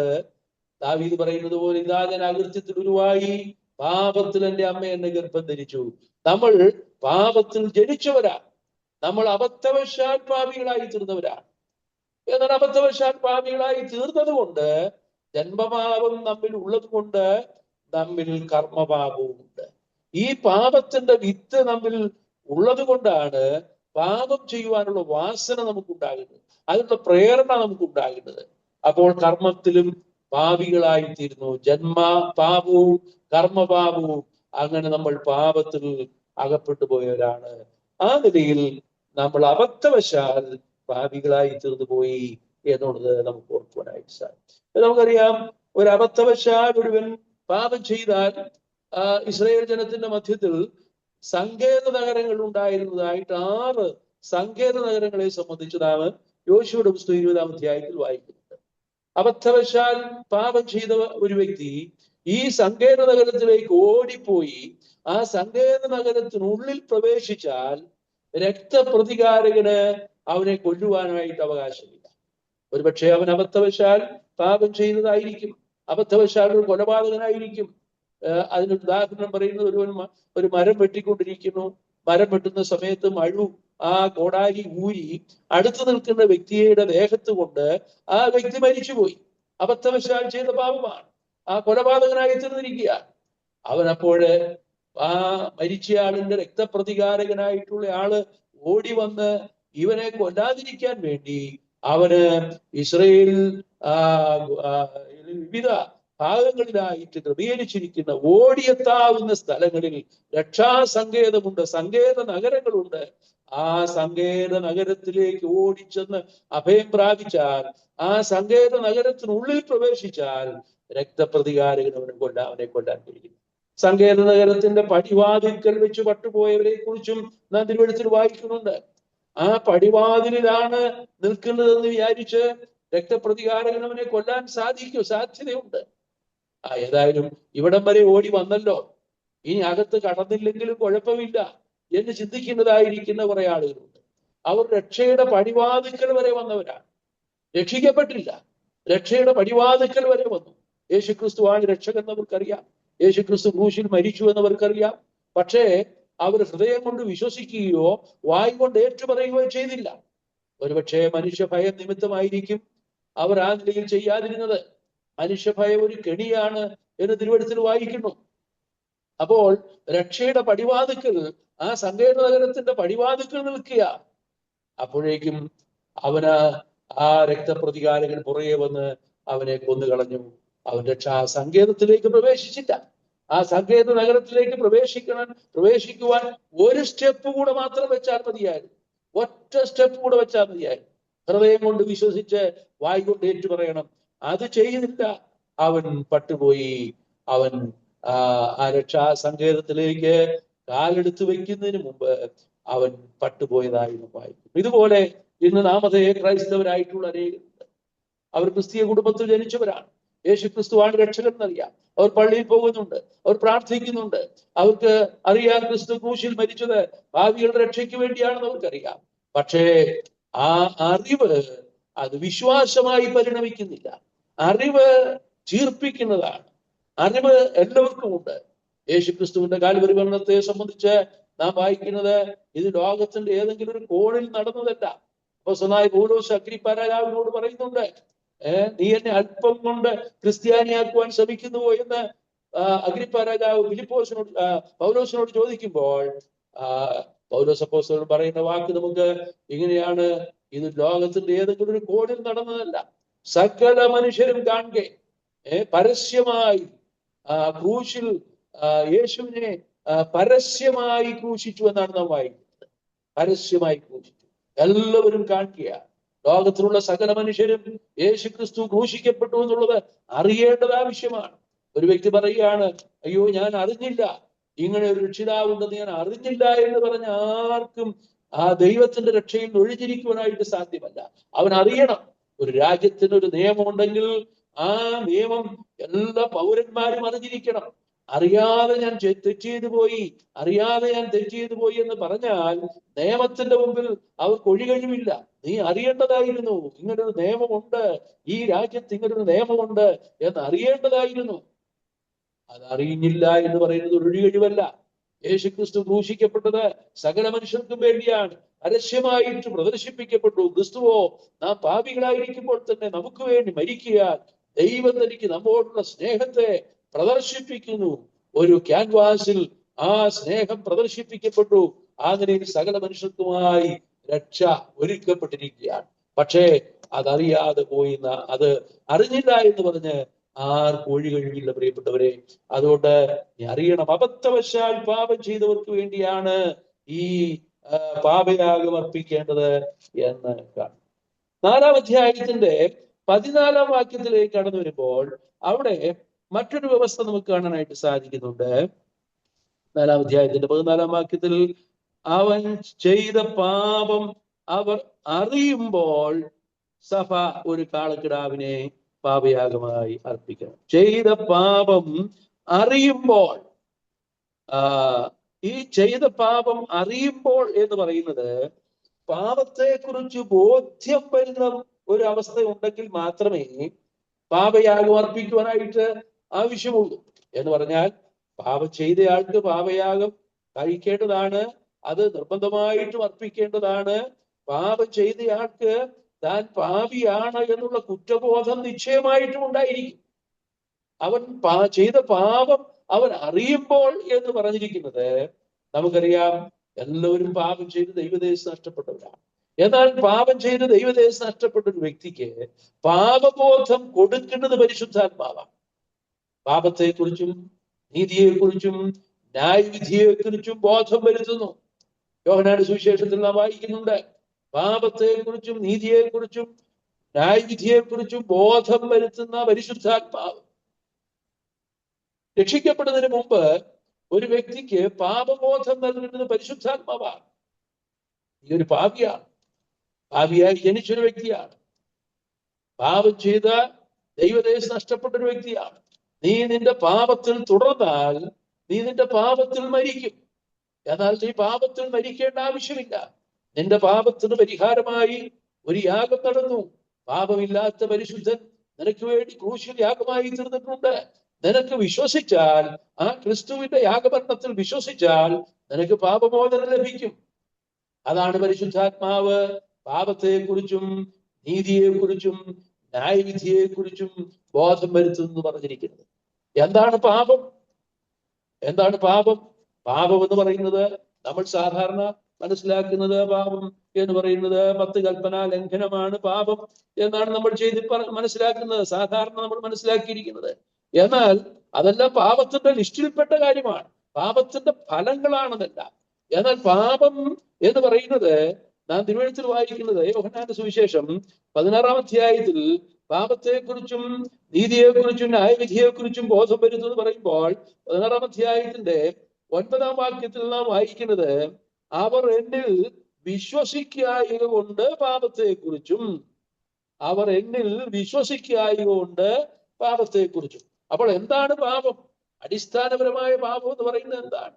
ദാവീദ് പറയുന്നത് പോലെ, ഇതാ ഞാൻ അകൃത്യത്തിൽ ഉരുവായി, പാപത്തിൽ എന്റെ അമ്മ എന്നെ ഗർഭം ധരിച്ചു. നമ്മൾ പാപത്തിൽ ജനിച്ചവരാ. നമ്മൾ അബദ്ധവശാൽ പാപികളായി തീർന്നവരാണ്. എന്നാൽ അബദ്ധവശാൽ പാപികളായി തീർന്നത് കൊണ്ട്, ജന്മപാപം നമ്മിൽ ഉള്ളത് കൊണ്ട് നമ്മിൽ കർമ്മപാപവും ഉണ്ട്. ഈ പാപത്തിന്റെ വിത്ത് നമ്മിൽ ഉള്ളത് കൊണ്ടാണ് പാപം ചെയ്യുവാനുള്ള വാസന നമുക്കുണ്ടാകുന്നത്, അതിനുള്ള പ്രേരണ നമുക്കുണ്ടാകുന്നത്. അപ്പോൾ കർമ്മത്തിലും പാപികളായിത്തീരുന്നു. ജന്മ പാപവും കർമ്മപാപവും, അങ്ങനെ നമ്മൾ പാപത്തിൽ അകപ്പെട്ടു പോയവരാണ്. ആ നിലയിൽ നമ്മൾ അബദ്ധവശാൽ പാപികളായി തീർന്നു പോയി എന്നുള്ളത് നമുക്ക് ഓർക്കുവാനായിട്ട് സാധിക്കും. നമുക്കറിയാം, ഒരു അബദ്ധവശാൽ ഒരുവൻ പാപം ചെയ്താൽ ഇസ്രായേൽ ജനത്തിന്റെ മധ്യത്തിൽ സങ്കേത നഗരങ്ങൾ ഉണ്ടായിരുന്നതായിട്ട് 6 സങ്കേത നഗരങ്ങളെ സംബന്ധിച്ച് നാം യോശുവയുടെ പുസ്തകം 20-ാം അധ്യായത്തിൽ വായിക്കുന്നുണ്ട്. അബദ്ധവശാൽ പാപം ചെയ്ത ഒരു വ്യക്തി ഈ സങ്കേത നഗരത്തിലേക്ക് ഓടിപ്പോയി ആ സങ്കേത നഗരത്തിനുള്ളിൽ പ്രവേശിച്ചാൽ രക്തപ്രതികാരകന് അവനെ കൊല്ലുവാനായിട്ട് അവകാശമില്ല. ഒരുപക്ഷെ അവൻ അബദ്ധവശാൽ പാപം ചെയ്തതായിരിക്കും, അബദ്ധവശാൽ ഒരു കൊലപാതകനായിരിക്കും. അതിനൊരു ഉദാഹരണം പറയുന്നത്, ഒരു മരം വെട്ടിക്കൊണ്ടിരിക്കുന്നു. മരം വെട്ടുന്ന സമയത്ത് മഴു ആ കോടാലി ഊരി അടുത്ത് നിൽക്കുന്ന വ്യക്തിയുടെ ദേഹത്ത് കൊണ്ട് ആ വ്യക്തി മരിച്ചുപോയി. അബദ്ധവശാൽ ചെയ്ത പാപമാണ്. ആ കൊലപാതകനായി തീർന്നിരിക്കുക. അവൻ അപ്പോഴ് ആ മരിച്ചയാളിന്റെ രക്തപ്രതികാരകനായിട്ടുള്ള ആള് ഓടി വന്ന് ഇവനെ കൊല്ലാതിരിക്കാൻ വേണ്ടി അവന് ഇസ്രയേൽ വിവിധ ഭാഗങ്ങളിലായിട്ട് ക്രമീകരിച്ചിരിക്കുന്ന ഓടിയെത്താവുന്ന സ്ഥലങ്ങളിൽ രക്ഷാസങ്കേതമുണ്ട്, സങ്കേത നഗരങ്ങളുണ്ട്. ആ സങ്കേത നഗരത്തിലേക്ക് ഓടിച്ചെന്ന് അഭയം പ്രാപിച്ചാൽ, ആ സങ്കേത നഗരത്തിനുള്ളിൽ പ്രവേശിച്ചാൽ രക്തപ്രതികാരകൻ അവനെ കൊല്ലാൻ കഴിയും. സങ്കേത നഗരത്തിന്റെ പടിവാതിൽക്കൽ വെച്ച് പട്ടുപോയവരെ കുറിച്ചും നാം തിരുവെഴുത്തിൽ വായിക്കുന്നുണ്ട്. ആ പടിവാതിലാണ് നിൽക്കുന്നതെന്ന് വിചാരിച്ച് രക്തപ്രതികാരകൻ അവനെ കൊല്ലാൻ സാധ്യതയുണ്ട്. ഏതായാലും ഇവിടം വരെ ഓടി വന്നല്ലോ, ഇനി അകത്ത് കടന്നില്ലെങ്കിലും കുഴപ്പമില്ല എന്ന് ചിന്തിക്കുന്നതായിരിക്കുന്ന കുറെ ആളുകളുണ്ട്. അവർ രക്ഷയുടെ പടിവാതിക്കൽ വരെ വന്നവരാണ്, രക്ഷിക്കപ്പെട്ടില്ല. രക്ഷയുടെ പടിവാതിക്കൽ വരെ വന്നു. യേശുക്രിസ്തുവാണ് രക്ഷകൻ എന്നവർക്കറിയാം, യേശുക്രിസ്തു ക്രൂശിൽ മരിച്ചു എന്നവർക്കറിയാം. പക്ഷേ അവർ ഹൃദയം കൊണ്ട് വിശ്വസിക്കുകയോ വായ് കൊണ്ട് ഏറ്റുപറയുകയോ ചെയ്തില്ല. ഒരുപക്ഷെ മനുഷ്യഭയം നിമിത്തമായിരിക്കും അവർ ആ നിലയിൽ ചെയ്യാതിരുന്നത്. മനുഷ്യഭയം ഒരു കെണിയാണ് എന്ന് തിരുവെഴുത്തിൽ വായിക്കുന്നു. അപ്പോൾ രക്ഷയുടെ പടിവാതിക്കൽ, ആ സങ്കേത നഗരത്തിന്റെ പടിവാതിക്കൽ നിൽക്കുക. അപ്പോഴേക്കും അവന് ആ രക്തപ്രതികാരകൻ പുറകെ വന്ന് അവനെ കൊന്നുകളഞ്ഞു. അവൻ രക്ഷാ സങ്കേതത്തിലേക്ക് പ്രവേശിച്ചില്ല. ആ സങ്കേത നഗരത്തിലേക്ക് പ്രവേശിക്കുവാൻ ഒരു സ്റ്റെപ്പ് കൂടെ മാത്രം വെച്ചാൽ മതിയായിരുന്നു. ഒറ്റ സ്റ്റെപ്പ് കൂടെ വെച്ചാൽ മതിയായിരുന്നു. ഹൃദയം കൊണ്ട് വിശ്വസിച്ച് വായി കൊണ്ട് ഏറ്റു പറയണം. അത് ചെയ്തില്ല. അവൻ പട്ടുപോയി. അവൻ ആ രക്ഷാ സങ്കേതത്തിലേക്ക് കാലെടുത്ത് വെക്കുന്നതിന് മുമ്പ് അവൻ പട്ടുപോയതായി വായിക്കും. ഇതുപോലെ ഇന്ന് നാമധേയ ക്രൈസ്തവരായിട്ടുള്ള അനേകരുണ്ട്. അവർ ക്രിസ്തീയ കുടുംബത്തിൽ ജനിച്ചവരാണ്. യേശു ക്രിസ്തുവാണ് രക്ഷകൻ എന്നറിയാം. അവർ പള്ളിയിൽ പോകുന്നുണ്ട്, അവർ പ്രാർത്ഥിക്കുന്നുണ്ട്. അവർക്ക് അറിയാം ക്രിസ്തു ക്രൂശിൽ മരിച്ചത് ഭാവികളുടെ രക്ഷയ്ക്ക് വേണ്ടിയാണെന്ന് അവർക്കറിയാം. പക്ഷേ ആ അറിവ് അത് വിശ്വാസമായി പരിണമിക്കുന്നില്ല. അറിവ് ചീർപ്പിക്കുന്നതാണ്. അറിവ് എല്ലാവർക്കും ഉണ്ട്. യേശു ക്രിസ്തുവിന്റെ കാൽവരി മരണത്തെ സംബന്ധിച്ച് നാം വായിക്കുന്നത് ഇത് ലോകത്തിന്റെ ഏതെങ്കിലും ഒരു കോണിൽ നടന്നതല്ല. അപ്പോസ്തലനായ പൗലോസ് അഗ്രിപ്പാ രാജാവിനോട് പറയുന്നുണ്ട്, നീ എന്നെ അല്പം കൊണ്ട് ക്രിസ്ത്യാനിയാക്കുവാൻ ശ്രമിക്കുന്നുവോ എന്ന് അഗ്രിപ്പാ രാജാവ് പൗലോസിനോട് ചോദിക്കുമ്പോൾ പൗലോസ് അപ്പോസ്തലൻ പറയുന്ന വാക്ക് നമുക്ക് ഇങ്ങനെയാണ്: ഇത് ലോകത്തിന്റെ ഏതെങ്കിലും ഒരു കോണിൽ നടന്നതല്ല, സകല മനുഷ്യരും കാണുകെ പരസ്യമായി ക്രൂശിൽ യേശുവിനെ പരസ്യമായി ക്രൂശിച്ചു എന്നാണ് നാം വായിക്കുന്നത്. പരസ്യമായി ക്രൂശിച്ചു, എല്ലാവരും കാണുക. ലോകത്തിലുള്ള സകല മനുഷ്യരും യേശു ക്രിസ്തു ക്രൂശിക്കപ്പെട്ടു എന്നുള്ളത് അറിയേണ്ടത് ആവശ്യമാണ്. ഒരു വ്യക്തി പറയുകയാണ്, അയ്യോ ഞാൻ അറിഞ്ഞില്ല, ഇങ്ങനെ ഒരു രക്ഷിതാവുണ്ടെന്ന് ഞാൻ അറിഞ്ഞില്ല എന്ന് പറഞ്ഞ ആർക്കും ആ ദൈവത്തിന്റെ രക്ഷയിൽ ഒഴിഞ്ഞിരിക്കുവാനായിട്ട് സാധ്യമല്ല. അവൻ അറിയണം. ഒരു രാജ്യത്തിന് ഒരു നിയമമുണ്ടെങ്കിൽ ആ നിയമം എല്ലാ പൗരന്മാരും അറിഞ്ഞിരിക്കണം. അറിയാതെ ഞാൻ തെറ്റ് ചെയ്തു പോയി എന്ന് പറഞ്ഞാൽ നിയമത്തിന്റെ മുമ്പിൽ അവർക്ക് ഒഴികഴിവില്ല. നീ അറിയേണ്ടതായിരുന്നു, ഇങ്ങനൊരു നിയമമുണ്ട്, ഈ രാജ്യത്ത് ഇങ്ങനൊരു നിയമമുണ്ട് എന്ന് അറിയേണ്ടതായിരുന്നു. അത് അറിയുന്നില്ല എന്ന് പറയുന്നത് ഒരു ഒഴികഴിവല്ല. യേശുക്രിസ്തു ക്രൂശിക്കപ്പെട്ടത് സകല മനുഷ്യർക്കും വേണ്ടിയാണ്. പരസ്യമായിട്ട് പ്രദർശിപ്പിക്കപ്പെട്ടു. ക്രിസ്തുവോ നാം പാപികളായിരിക്കുമ്പോൾ തന്നെ നമുക്ക് വേണ്ടി മരിക്കാൻ ദൈവം തനിക്ക് നമ്മോടുള്ള സ്നേഹത്തെ പ്രദർശിപ്പിക്കുന്നു. ഒരു ക്യാൻവാസിൽ ആ സ്നേഹം പ്രദർശിപ്പിക്കപ്പെട്ടു. ആ നിലയിൽ സകല മനുഷ്യർക്കുമായി രക്ഷ ഒരുക്കപ്പെട്ടിരിക്കുകയാണ്. പക്ഷേ അതറിയാതെ പോയി, അത് അറിഞ്ഞില്ല എന്ന് പറഞ്ഞ് ആർക്കും ഒഴികഴിവില്ല പ്രിയപ്പെട്ടവരെ. അതുകൊണ്ട് നീ അറിയണം, അബദ്ധവശാൽ പാപം ചെയ്തവർക്ക് വേണ്ടിയാണ് ഈ പാപയാഗം അർപ്പിക്കേണ്ടത് എന്ന് കാണും. 4-ാം അധ്യായത്തിന്റെ 14-ാം വാക്യത്തിലേക്ക് കടന്നു വരുമ്പോൾ അവിടെ മറ്റൊരു വ്യവസ്ഥ നമുക്ക് കാണാനായിട്ട് സാധിക്കുന്നുണ്ട്. 4-ാം അധ്യായത്തിന്റെ 14-ാം വാക്യത്തിൽ അവൻ ചെയ്ത പാപം അവർ അറിയുമ്പോൾ സഭ ഒരു കാളക്കിടാവിനെ പാപയാഗമായി അർപ്പിക്കണം. ചെയ്ത പാപം അറിയുമ്പോൾ, ഈ ചെയ്ത പാപം അറിയുമ്പോൾ എന്ന് പറയുന്നത് പാപത്തെ കുറിച്ച് ബോധ്യം വരുന്ന ഒരു അവസ്ഥ ഉണ്ടെങ്കിൽ മാത്രമേ പാപയാഗം അർപ്പിക്കുവാനായിട്ട് ആവശ്യമുള്ളൂ. എന്ന് പറഞ്ഞാൽ പാപം ചെയ്തയാൾക്ക് പാപയാഗം കഴിക്കേണ്ടതാണ്, അത് നിർബന്ധമായിട്ടും അർപ്പിക്കേണ്ടതാണ്. പാപം ചെയ്തയാൾക്ക് താൻ പാപിയാണ് എന്നുള്ള കുറ്റബോധം നിശ്ചയമായിട്ടും ഉണ്ടായിരിക്കും. അവൻ ചെയ്ത പാപം അവൻ അറിയുമ്പോൾ എന്ന് പറഞ്ഞിരിക്കുന്നത് നമുക്കറിയാം, എല്ലാവരും പാപം ചെയ്ത് ദൈവദേശം നഷ്ടപ്പെട്ടവരാണ്. എന്നാൽ പാപം ചെയ്ത് ദൈവദേശം നഷ്ടപ്പെട്ട ഒരു വ്യക്തിക്ക് പാപബോധം കൊടുക്കേണ്ടത് പരിശുദ്ധാത്മാവാണ്. പാപത്തെക്കുറിച്ചും നീതിയെക്കുറിച്ചും ന്യായവിധിയെക്കുറിച്ചും ബോധം വരുത്തുന്നു. യോഹന്നാന്റെ സുവിശേഷത്തിൽ നാം വായിക്കുന്നുണ്ട്, പാപത്തെക്കുറിച്ചും നീതിയെക്കുറിച്ചും ന്യായവിധിയെക്കുറിച്ചും ബോധം വരുത്തുന്ന പരിശുദ്ധാത്മാവ്. രക്ഷിക്കപ്പെടുന്നതിന് മുമ്പ് ഒരു വ്യക്തിക്ക് പാപബോധം നൽകുന്നത് പരിശുദ്ധാത്മാവാണ്. ഈ ഒരു പാപിയാണ്, പാപിയായി ജനിച്ചൊരു വ്യക്തിയാണ്, പാപം ചെയ്ത ദൈവദേശം നഷ്ടപ്പെട്ട ഒരു വ്യക്തിയാണ്. നീ നിന്റെ പാപത്തിൽ തുടർന്നാൽ നീ നിന്റെ പാപത്തിൽ മരിക്കും. എന്നാൽ നീ പാപത്തിൽ മരിക്കേണ്ട ആവശ്യമില്ല. നിന്റെ പാപത്തിന് പരിഹാരമായി ഒരു യാഗം നടന്നു. പാപമില്ലാത്ത പരിശുദ്ധൻ നിനക്ക് വേണ്ടി ക്രൂശിൽ യാഗമായി തീർന്നിട്ടുണ്ട്. നിനക്ക് വിശ്വസിച്ചാൽ, ആ ക്രിസ്തുവിന്റെ യാഗമരണത്തിൽ വിശ്വസിച്ചാൽ നിനക്ക് പാപമോചനം ലഭിക്കും. അതാണ് പരിശുദ്ധാത്മാവ് പാപത്തെക്കുറിച്ചും നീതിയെക്കുറിച്ചും ന്യായവിധിയെക്കുറിച്ചും ബോധം വരുത്തുന്നു പറഞ്ഞിരിക്കുന്നത്. എന്താണ് പാപം? എന്താണ് പാപം? പാപം എന്ന് പറയുന്നത് നമ്മൾ സാധാരണ മനസ്സിലാക്കുന്നത് പാപം എന്ന് പറയുന്നത് 10 കൽപ്പന ലംഘനമാണ് പാപം എന്നാണ് നമ്മൾ മനസ്സിലാക്കുന്നത്, സാധാരണ നമ്മൾ മനസ്സിലാക്കിയിരിക്കുന്നത്. എന്നാൽ അതെല്ലാം പാപത്തിന്റെ ലിസ്റ്റിൽപ്പെട്ട കാര്യമാണ്, പാപത്തിന്റെ ഫലങ്ങളാണെന്നല്ല. എന്നാൽ പാപം എന്ന് പറയുന്നത് നാം തിരുവെഴുത്തിൽ വായിക്കുന്നത് യോഹന്നാന്റെ സുവിശേഷം 16-ാം അധ്യായത്തിൽ പാപത്തെക്കുറിച്ചും നീതിയെക്കുറിച്ചും ന്യായവിധിയെക്കുറിച്ചും ബോധം വരുന്നത് പറയുമ്പോൾ 16-ാം അധ്യായത്തിന്റെ 9-ാം വാക്യത്തിൽ നാം വായിക്കുന്നത്, അവർ എന്നിൽ വിശ്വസിക്കായക കൊണ്ട് പാപത്തെക്കുറിച്ചും, അവർ എന്നിൽ വിശ്വസിക്കായക കൊണ്ട് പാപത്തെക്കുറിച്ചും. അപ്പോൾ എന്താണ് പാപം? അടിസ്ഥാനപരമായ പാപം എന്ന് പറയുന്നത് എന്താണ്?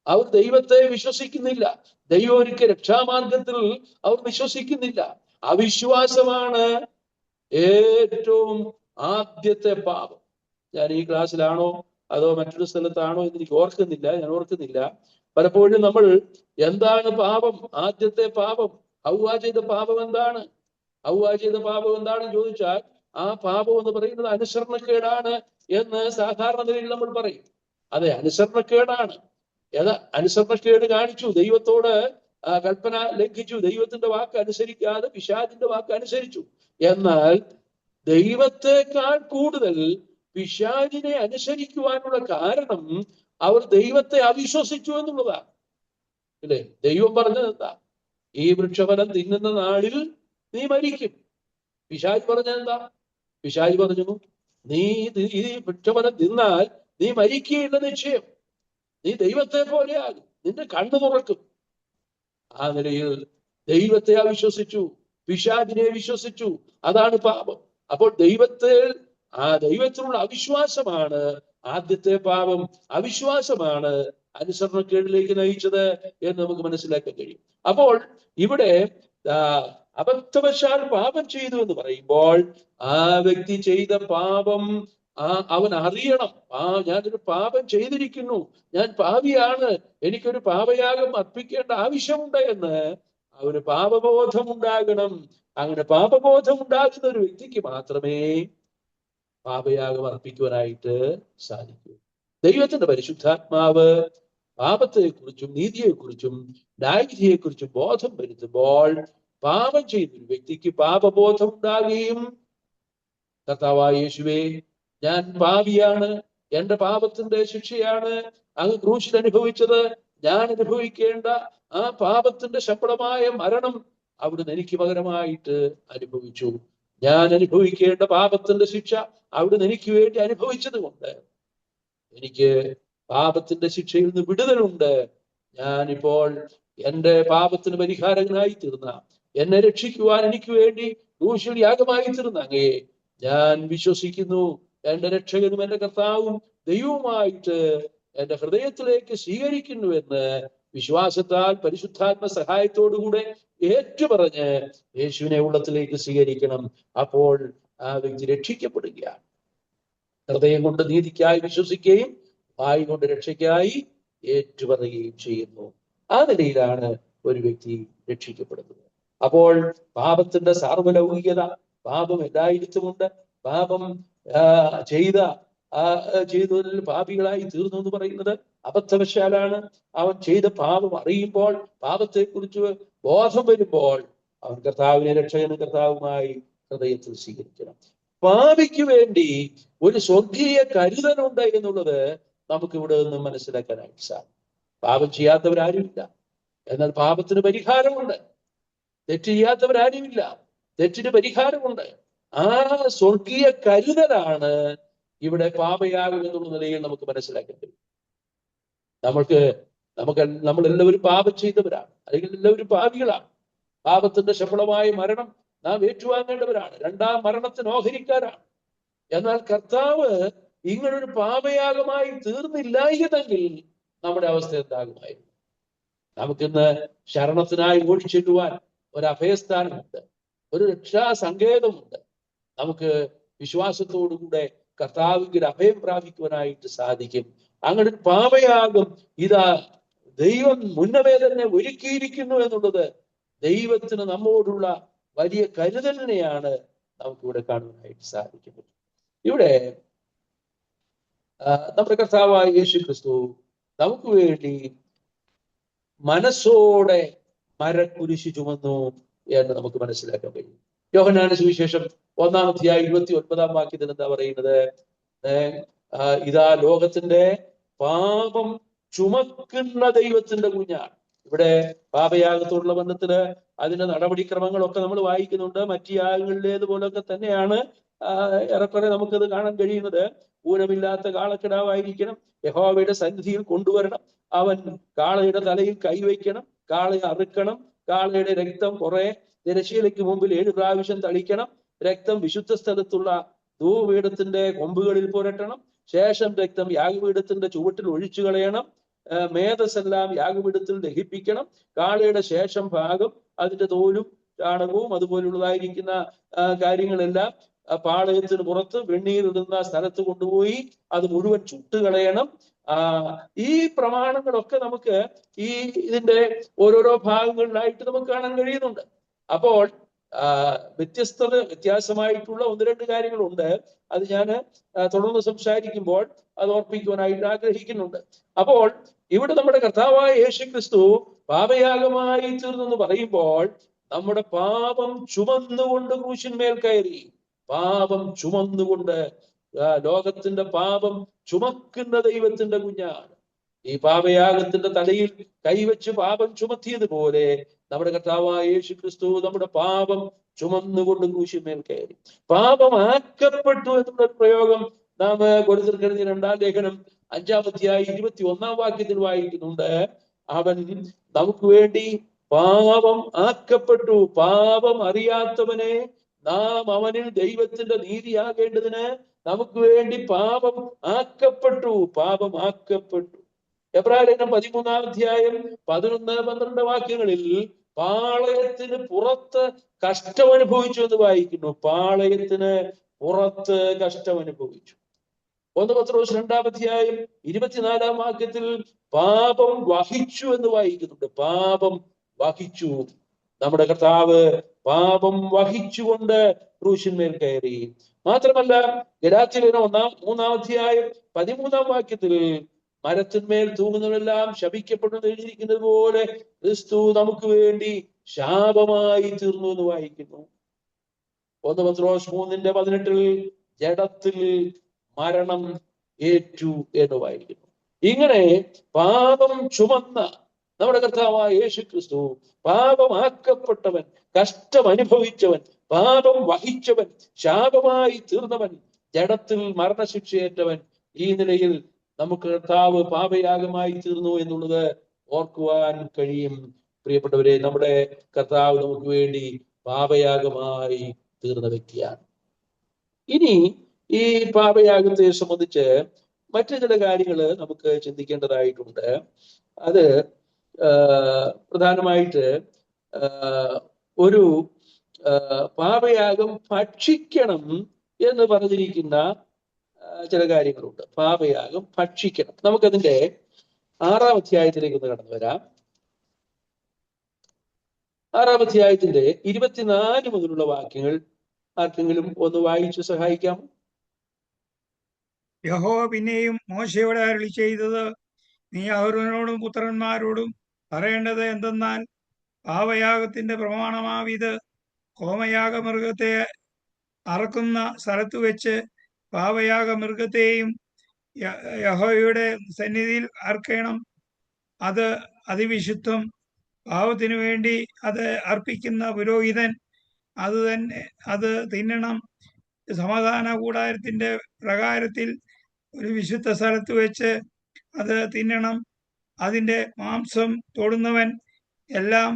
അവർ ദൈവത്തെ വിശ്വസിക്കുന്നില്ല, ദൈവോരിക്ക രക്ഷാമാർഗത്തിൽ അവർ വിശ്വസിക്കുന്നില്ല. അവിശ്വാസമാണ് ഏറ്റവും ആദ്യത്തെ പാപം. ഞാൻ ഈ ക്ലാസ്സിലാണോ അതോ മറ്റൊരു സ്ഥലത്താണോ എന്ന് എനിക്ക് ഞാൻ ഓർക്കുന്നില്ല. പലപ്പോഴും നമ്മൾ എന്താണ് പാപം, ആദ്യത്തെ പാപം, ഹൗവ ചെയ്ത പാപം എന്താണ്? ഹൗവ ചെയ്ത പാപം എന്താണെന്ന് ചോദിച്ചാൽ ആ പാപം എന്ന് പറയുന്നത് അനുസരണക്കേടാണ് എന്ന് സാധാരണ നിലയിൽ നമ്മൾ പറയും. അതെ, അനുസരണക്കേടാണ്. അനുസരണക്കേട് കാണിച്ചു, ദൈവത്തോട് കൽപ്പന ലംഘിച്ചു, ദൈവത്തിന്റെ വാക്ക് അനുസരിക്കാതെ പിശാചിന്റെ വാക്ക് അനുസരിച്ചു. എന്നാൽ ദൈവത്തെക്കാൾ കൂടുതൽ പിശാചിനെ അനുസരിക്കുവാനുള്ള കാരണം അവർ ദൈവത്തെ അവിശ്വസിച്ചു എന്നുള്ളതാണ്. അല്ലേ? ദൈവം പറഞ്ഞത് എന്താ? ഈ വൃക്ഷഫലം തിന്നുന്ന നാളിൽ നീ മരിക്കും. പിശാച് പറഞ്ഞതെന്താ? പിശാച് പറഞ്ഞു, നീ ഈ വൃക്ഷഫലം തിന്നാൽ നീ മരിക്കുകയില്ല നിശ്ചയം, നീ ദൈവത്തെ പോലെയാകും, നിന്റെ കണ്ണു തുറക്കും. ആ നിലയിൽ ദൈവത്തെ അവിശ്വസിച്ചു, പിശാചിനെ വിശ്വസിച്ചു. അതാണ് പാപം. അപ്പോൾ ദൈവത്തിലുള്ള അവിശ്വാസമാണ് ആദ്യത്തെ പാപം. അവിശ്വാസമാണ് അനുസരണക്കേടിലേക്ക് നയിച്ചത് എന്ന് നമുക്ക് മനസ്സിലാക്കാൻ കഴിയും. അപ്പോൾ ഇവിടെ അബദ്ധവശാൽ പാപം ചെയ്തു എന്ന് പറയുമ്പോൾ ആ വ്യക്തി ചെയ്ത പാപം അവൻ അറിയണം. ഞാനൊരു പാപം ചെയ്തിരിക്കുന്നു, ഞാൻ പാപിയാണ്, എനിക്കൊരു പാപയാഗം അർപ്പിക്കേണ്ട ആവശ്യമുണ്ട് എന്ന് അവന് പാപബോധം ഉണ്ടാകണം. അങ്ങനെ പാപബോധം ഉണ്ടാകുന്ന ഒരു വ്യക്തിക്ക് മാത്രമേ പാപയാഗം അർപ്പിക്കുവാനായിട്ട് സാധിക്കൂ. ദൈവത്തിന്റെ പരിശുദ്ധാത്മാവ് പാപത്തെക്കുറിച്ചും നീതിയെക്കുറിച്ചും ന്യായവിധിയെക്കുറിച്ചും ബോധം വരുത്തുമ്പോൾ പാപം ചെയ്യുന്ന ഒരു വ്യക്തിക്ക് പാപബോധം ഉണ്ടാകുകയും, കർത്താവായ യേശുവേ, ഞാൻ പാപിയാണ്, എന്റെ പാപത്തിന്റെ ശിക്ഷയാണ് അങ്ങ് ക്രൂശിൽ അനുഭവിച്ചത്, ഞാൻ അനുഭവിക്കേണ്ട ആ പാപത്തിന്റെ ശമ്പളമായ മരണം അവിടുന്ന് എനിക്ക് പകരമായിട്ട് അനുഭവിച്ചു. ഞാൻ അനുഭവിക്കേണ്ട പാപത്തിന്റെ ശിക്ഷ അവിടുന്ന് എനിക്ക് വേണ്ടി അനുഭവിച്ചത് കൊണ്ട് എനിക്ക് പാപത്തിന്റെ ശിക്ഷയിൽ നിന്ന് വിടുതലുണ്ട്. ഞാനിപ്പോൾ എന്റെ പാപത്തിന് പരിഹാരകനായി തീർന്ന, എന്നെ രക്ഷിക്കുവാൻ എനിക്ക് വേണ്ടി ക്രൂശിൽ യാഗമായി തീർന്ന അങ്ങയെ ഞാൻ വിശ്വസിക്കുന്നു. എന്റെ രക്ഷകനും എന്റെ കർത്താവും ദൈവവുമായിട്ട് എന്റെ ഹൃദയത്തിലേക്ക് സ്വീകരിക്കുന്നു എന്ന് വിശ്വാസത്താൽ പരിശുദ്ധാത്മ സഹായത്തോടുകൂടെ ഏറ്റുപറഞ്ഞ് യേശുവിനെ ഉള്ളത്തിലേക്ക് സ്വീകരിക്കണം. അപ്പോൾ ആ വ്യക്തി രക്ഷിക്കപ്പെടുകയാണ്. ഹൃദയം കൊണ്ട് നീതിക്കായി വിശ്വസിക്കുകയും വായ് കൊണ്ട് രക്ഷയ്ക്കായി ഏറ്റുപറയുകയും ചെയ്യുന്നു. ആ നിലയിലാണ് ഒരു വ്യക്തി രക്ഷിക്കപ്പെടുന്നത്. അപ്പോൾ പാപത്തിന്റെ സാർവലൗകികത, പാപം എല്ലായിടത്തുമുണ്ട്. പാപം ചെയ്തതിൽ പാപികളായി തീർന്നു എന്ന് പറയുന്നത് അബദ്ധവശാലാണ്. അവൻ ചെയ്ത പാപം അറിയുമ്പോൾ, പാപത്തെക്കുറിച്ച് ബോധം വരുമ്പോൾ അവൻ കർത്താവിനെ രക്ഷകനും കർത്താവുമായി ഹൃദയത്തിൽ സ്വീകരിക്കണം. പാപിക്ക് വേണ്ടി ഒരു സ്വർഗീയ കരുതലുണ്ട് എന്നുള്ളത് നമുക്ക് ഇവിടെ നിന്ന് മനസ്സിലാക്കാനായിട്ട് സാധിക്കും. പാപം ചെയ്യാത്തവരാരുമില്ല, എന്നാൽ പാപത്തിന് പരിഹാരമുണ്ട്. തെറ്റ് ചെയ്യാത്തവരാരുമില്ല, തെറ്റിന് പരിഹാരമുണ്ട്. ആ സ്വർഗീയ കരുതലാണ് ഇവിടെ പാപയാഗം എന്നുള്ള നിലയിൽ നമുക്ക് മനസ്സിലാക്കാൻ കഴിയും. നമ്മളെല്ലാവരും പാപം ചെയ്തവരാണ്, അല്ലെങ്കിൽ എല്ലാവരും പാപികളാണ്. പാപത്തിന്റെ ശമ്പളമായ മരണം നാം ഏറ്റുവാങ്ങേണ്ടവരാണ്, രണ്ടാം മരണത്തിന് ഓഹരിക്കാരാണ്. എന്നാൽ കർത്താവ് ഇങ്ങനൊരു പാപയാഗമായി തീർന്നില്ലായിരുന്നെങ്കിൽ നമ്മുടെ അവസ്ഥ എന്താകുമായിരുന്നു? നമുക്കിന്ന് ശരണത്തിനായി ഓടിച്ചെല്ലുവാൻ ഒരു അഭയസ്ഥാനമുണ്ട്, ഒരു രക്ഷാസങ്കേതമുണ്ട്. നമുക്ക് വിശ്വാസത്തോടുകൂടെ കർത്താവിന്റെ അഭയം പ്രാപിക്കുവാനായിട്ട് സാധിക്കും. അങ്ങനെ ഒരു പാപയാഗം ഇതാ ദൈവം മുന്നമേ തന്നെ ഒരുക്കിയിരിക്കുന്നു എന്നുള്ളത് ദൈവത്തിന് നമ്മോടുള്ള വലിയ കരുതലിനെയാണ് നമുക്കിവിടെ കാണുവാനായിട്ട് സാധിക്കുന്നത്. ഇവിടെ നമ്മുടെ കർത്താവായ യേശു ക്രിസ്തു നമുക്ക് വേണ്ടി മനസ്സോടെ മരക്കുരിശ് ചുമന്നു എന്ന് നമുക്ക് മനസ്സിലാക്കാൻ കഴിയും. യോഹന്നാന്റെ സുവിശേഷം 1-29 വാക്യത്തിൽ എന്താ പറയുന്നത്? ഇതാ ലോകത്തിന്റെ പാപം ചുമക്കുന്ന ദൈവത്തിന്റെ കുഞ്ഞാണ്. ഇവിടെ പാപയാഗത്തോടുള്ള ബന്ധത്തില് അതിന്റെ നടപടിക്രമങ്ങളൊക്കെ നമ്മൾ വായിക്കുന്നുണ്ട്. മറ്റു യാഗങ്ങളിലേതുപോലൊക്കെ തന്നെയാണ് ഏറെക്കുറെ നമുക്കത് കാണാൻ കഴിയുന്നത്. ഊനമില്ലാത്ത കാളക്കിടാവായിരിക്കണം, യഹോവയുടെ സന്നിധിയിൽ കൊണ്ടുവരണം, അവൻ കാളയുടെ തലയിൽ കൈവയ്ക്കണം, കാളയെ അറുക്കണം, കാളയുടെ രക്തം കുറെ തിരശ്ശീലയ്ക്ക് മുമ്പിൽ 7 പ്രാവശ്യം തളിക്കണം, രക്തം വിശുദ്ധ സ്ഥലത്തുള്ള ധൂപപീഠത്തിന്റെ കൊമ്പുകളിൽ പുരട്ടണം, ശേഷം രക്തം യാഗപീഠത്തിന്റെ ചുവട്ടിൽ ഒഴിച്ചു കളയണം, മേധസ്സെല്ലാം യാഗപീഠത്തിൽ ദഹിപ്പിക്കണം, കാളയുടെ ശേഷം ഭാഗം അതിന്റെ തോലും ചാണകവും അതുപോലുള്ളതായിരിക്കുന്ന കാര്യങ്ങളെല്ലാം പാളയത്തിന് പുറത്ത് വെണ്ണീരിടുന്ന സ്ഥലത്ത് കൊണ്ടുപോയി അത് മുഴുവൻ ചുട്ടുകളയണം. ഈ പ്രമാണങ്ങളൊക്കെ നമുക്ക് ഇതിന്റെ ഓരോരോ ഭാഗങ്ങളിലായിട്ട് നമുക്ക് കാണാൻ കഴിയുന്നുണ്ട്. അപ്പോൾ വ്യത്യാസമായിട്ടുള്ള 1-2 കാര്യങ്ങളുണ്ട്. അത് ഞാൻ തുടർന്ന് സംസാരിക്കുമ്പോൾ അത് ഓർപ്പിക്കുവാനായിട്ട് ആഗ്രഹിക്കുന്നുണ്ട്. അപ്പോൾ ഇവിടെ നമ്മുടെ കർത്താവായ യേശുക്രിസ്തു പാപയാഗമായി തീർന്നെന്ന് പറയുമ്പോൾ നമ്മുടെ പാപം ചുമന്നുകൊണ്ട് ക്രൂശിന്മേൽ കയറി, പാപം ചുമന്നുകൊണ്ട് ലോകത്തിന്റെ പാപം ചുമക്കുന്ന ദൈവത്തിന്റെ കുഞ്ഞാണ്. ഈ പാപയാഗത്തിന്റെ തലയിൽ കൈവച്ച് പാപം ചുമത്തിയതുപോലെ നമ്മുടെ കർത്താവായ യേശുക്രിസ്തു നമ്മുടെ പാപം ചുമന്നുകൊണ്ട് ക്രൂശിന്മേൽ കയറി. പാപമാക്കപ്പെട്ടു എന്നുള്ള പ്രയോഗം നാം കൊരിന്ത്യർ 2 ലേഖനം 5-21 വാക്യത്തിൽ വായിക്കുന്നുണ്ട്. അവൻ നമുക്ക് വേണ്ടി പാപം ആക്കപ്പെട്ടു. പാപം അറിയാത്തവനെ നാം അവനിൽ ദൈവത്തിന്റെ നീതിയാകേണ്ടതിന് നമുക്ക് വേണ്ടി പാപം ആക്കപ്പെട്ടു. പാപം ആക്കപ്പെട്ടു. എബ്രായലേഖനം 13 11-12 വാക്യങ്ങളിൽ പാളയത്തിന് പുറത്ത് കഷ്ടമനുഭവിച്ചു എന്ന് വായിക്കുന്നു. പാളയത്തിന് പുറത്ത് കഷ്ടമനുഭവിച്ചു. 1 പത്രോസ് 2 24 വാക്യത്തിൽ പാപം വഹിച്ചു എന്ന് വായിക്കുന്നുണ്ട്. പാപം വഹിച്ചു. നമ്മുടെ കർത്താവ് പാപം വഹിച്ചുകൊണ്ട് ക്രൂശിന്മേൽ കയറി. മാത്രമല്ല ഗലാത്യലേഖനം 3 വാക്യത്തിൽ മരത്തിന്മേൽ തൂങ്ങുന്നവരെല്ലാം ശപിക്കപ്പെടുന്നത് എഴുതിയിരിക്കുന്നത് പോലെ ക്രിസ്തു നമുക്ക് വേണ്ടി ശാപമായി തീർന്നു എന്ന് വായിക്കുന്നു. 1 പത്രോസ് 3:18 ജഡത്തിൽ മരണം ഏറ്റു എന്ന് വായിക്കുന്നു. ഇങ്ങനെ പാപം ചുമന്ന നമ്മുടെ കർത്താവായ യേശുക്രിസ്തു പാപമാക്കപ്പെട്ടവൻ, കഷ്ടം അനുഭവിച്ചവൻ, പാപം വഹിച്ചവൻ, ശാപമായി തീർന്നവൻ, ജഡത്തിൽ മരണശിക്ഷയേറ്റവൻ. ഈ നിലയിൽ നമുക്ക് കർത്താവ് പാപയാഗമായി തീർന്നു എന്നുള്ളത് ഓർക്കുവാൻ കഴിയും. പ്രിയപ്പെട്ടവരെ, നമ്മുടെ കർത്താവ് നമുക്ക് വേണ്ടി പാപയാഗമായി തീർന്ന വ്യക്തിയാണ്. ഇനി ഈ പാപയാഗത്തെ സംബന്ധിച്ച് മറ്റു ചില കാര്യങ്ങൾ നമുക്ക് ചിന്തിക്കേണ്ടതായിട്ടുണ്ട്. അത് പ്രധാനമായിട്ട് ഒരു പാപയാഗം ഭക്ഷിക്കണം എന്ന് പറഞ്ഞിരിക്കുന്ന ചില കാര്യങ്ങളുണ്ട്. പാപയാഗം ഭക്ഷിക്കണം. നമുക്കതിന്റെ 6-ാം അധ്യായത്തിലേക്ക് ഒന്ന് കടന്നു വരാം. 6-ാം അധ്യായത്തിന്റെ 24 മുതലുള്ള വാക്യങ്ങൾ ആർക്കെങ്കിലും ഒന്ന് വായിച്ചു സഹായിക്കാമോ? യഹോവ പിന്നെയും മോശയോട് അരുളി ചെയ്തത്, നീ അഹരോനോടും പുത്രന്മാരോടും പറയേണ്ടത് എന്തെന്നാൽ, പാപയാഗത്തിന്റെ പ്രമാണമാവിത്. ഹോമയാഗ മൃഗത്തെ അറക്കുന്ന സ്ഥലത്ത് വെച്ച് പാപയാഗ മൃഗത്തെയും യഹോവയുടെ സന്നിധിയിൽ അർക്കണം. അത് അതിവിശുദ്ധം. പാപത്തിനു വേണ്ടി അത് അർപ്പിക്കുന്ന പുരോഹിതൻ അത് തിന്നണം. സമാധാന കൂടാരത്തിന്റെ പ്രകാരത്തിൽ ഒരു വിശുദ്ധ സ്ഥലത്ത് വെച്ച് അത് തിന്നണം. അതിൻ്റെ മാംസം തൊടുന്നവൻ എല്ലാം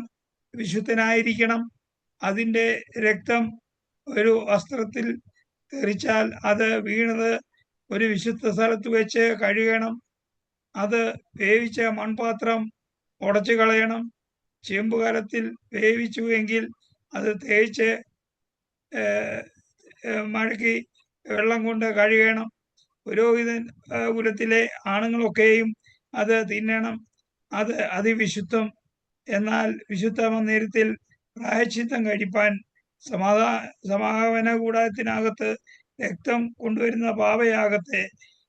വിശുദ്ധനായിരിക്കണം. അതിൻ്റെ രക്തം ഒരു വസ്ത്രത്തിൽ തെറിച്ചാൽ അത് വീണത് ഒരു വിശുദ്ധ സ്ഥലത്ത് വെച്ച് കഴുകണം. അത് വേവിച്ച മൺപാത്രം ഉടച്ചു കളയണം. ചെമ്പുകലത്തിൽ വേവിച്ചു എങ്കിൽ അത് തേച്ച് മഴക്കി വെള്ളം കൊണ്ട് കഴുകണം. പുരോഹിതൻ കുലത്തിലെ ആണുങ്ങളൊക്കെയും അത് തിന്നണം. അത് അതിവിശുദ്ധം. എന്നാൽ വിശുദ്ധ മന്ദിരത്തിൽ പ്രായശ്ചിത്തം കഴിപ്പാൻ സമാഗമന കൂടാരത്തിനകത്ത് രക്തം കൊണ്ടുവരുന്ന പാപയാഗത്തെ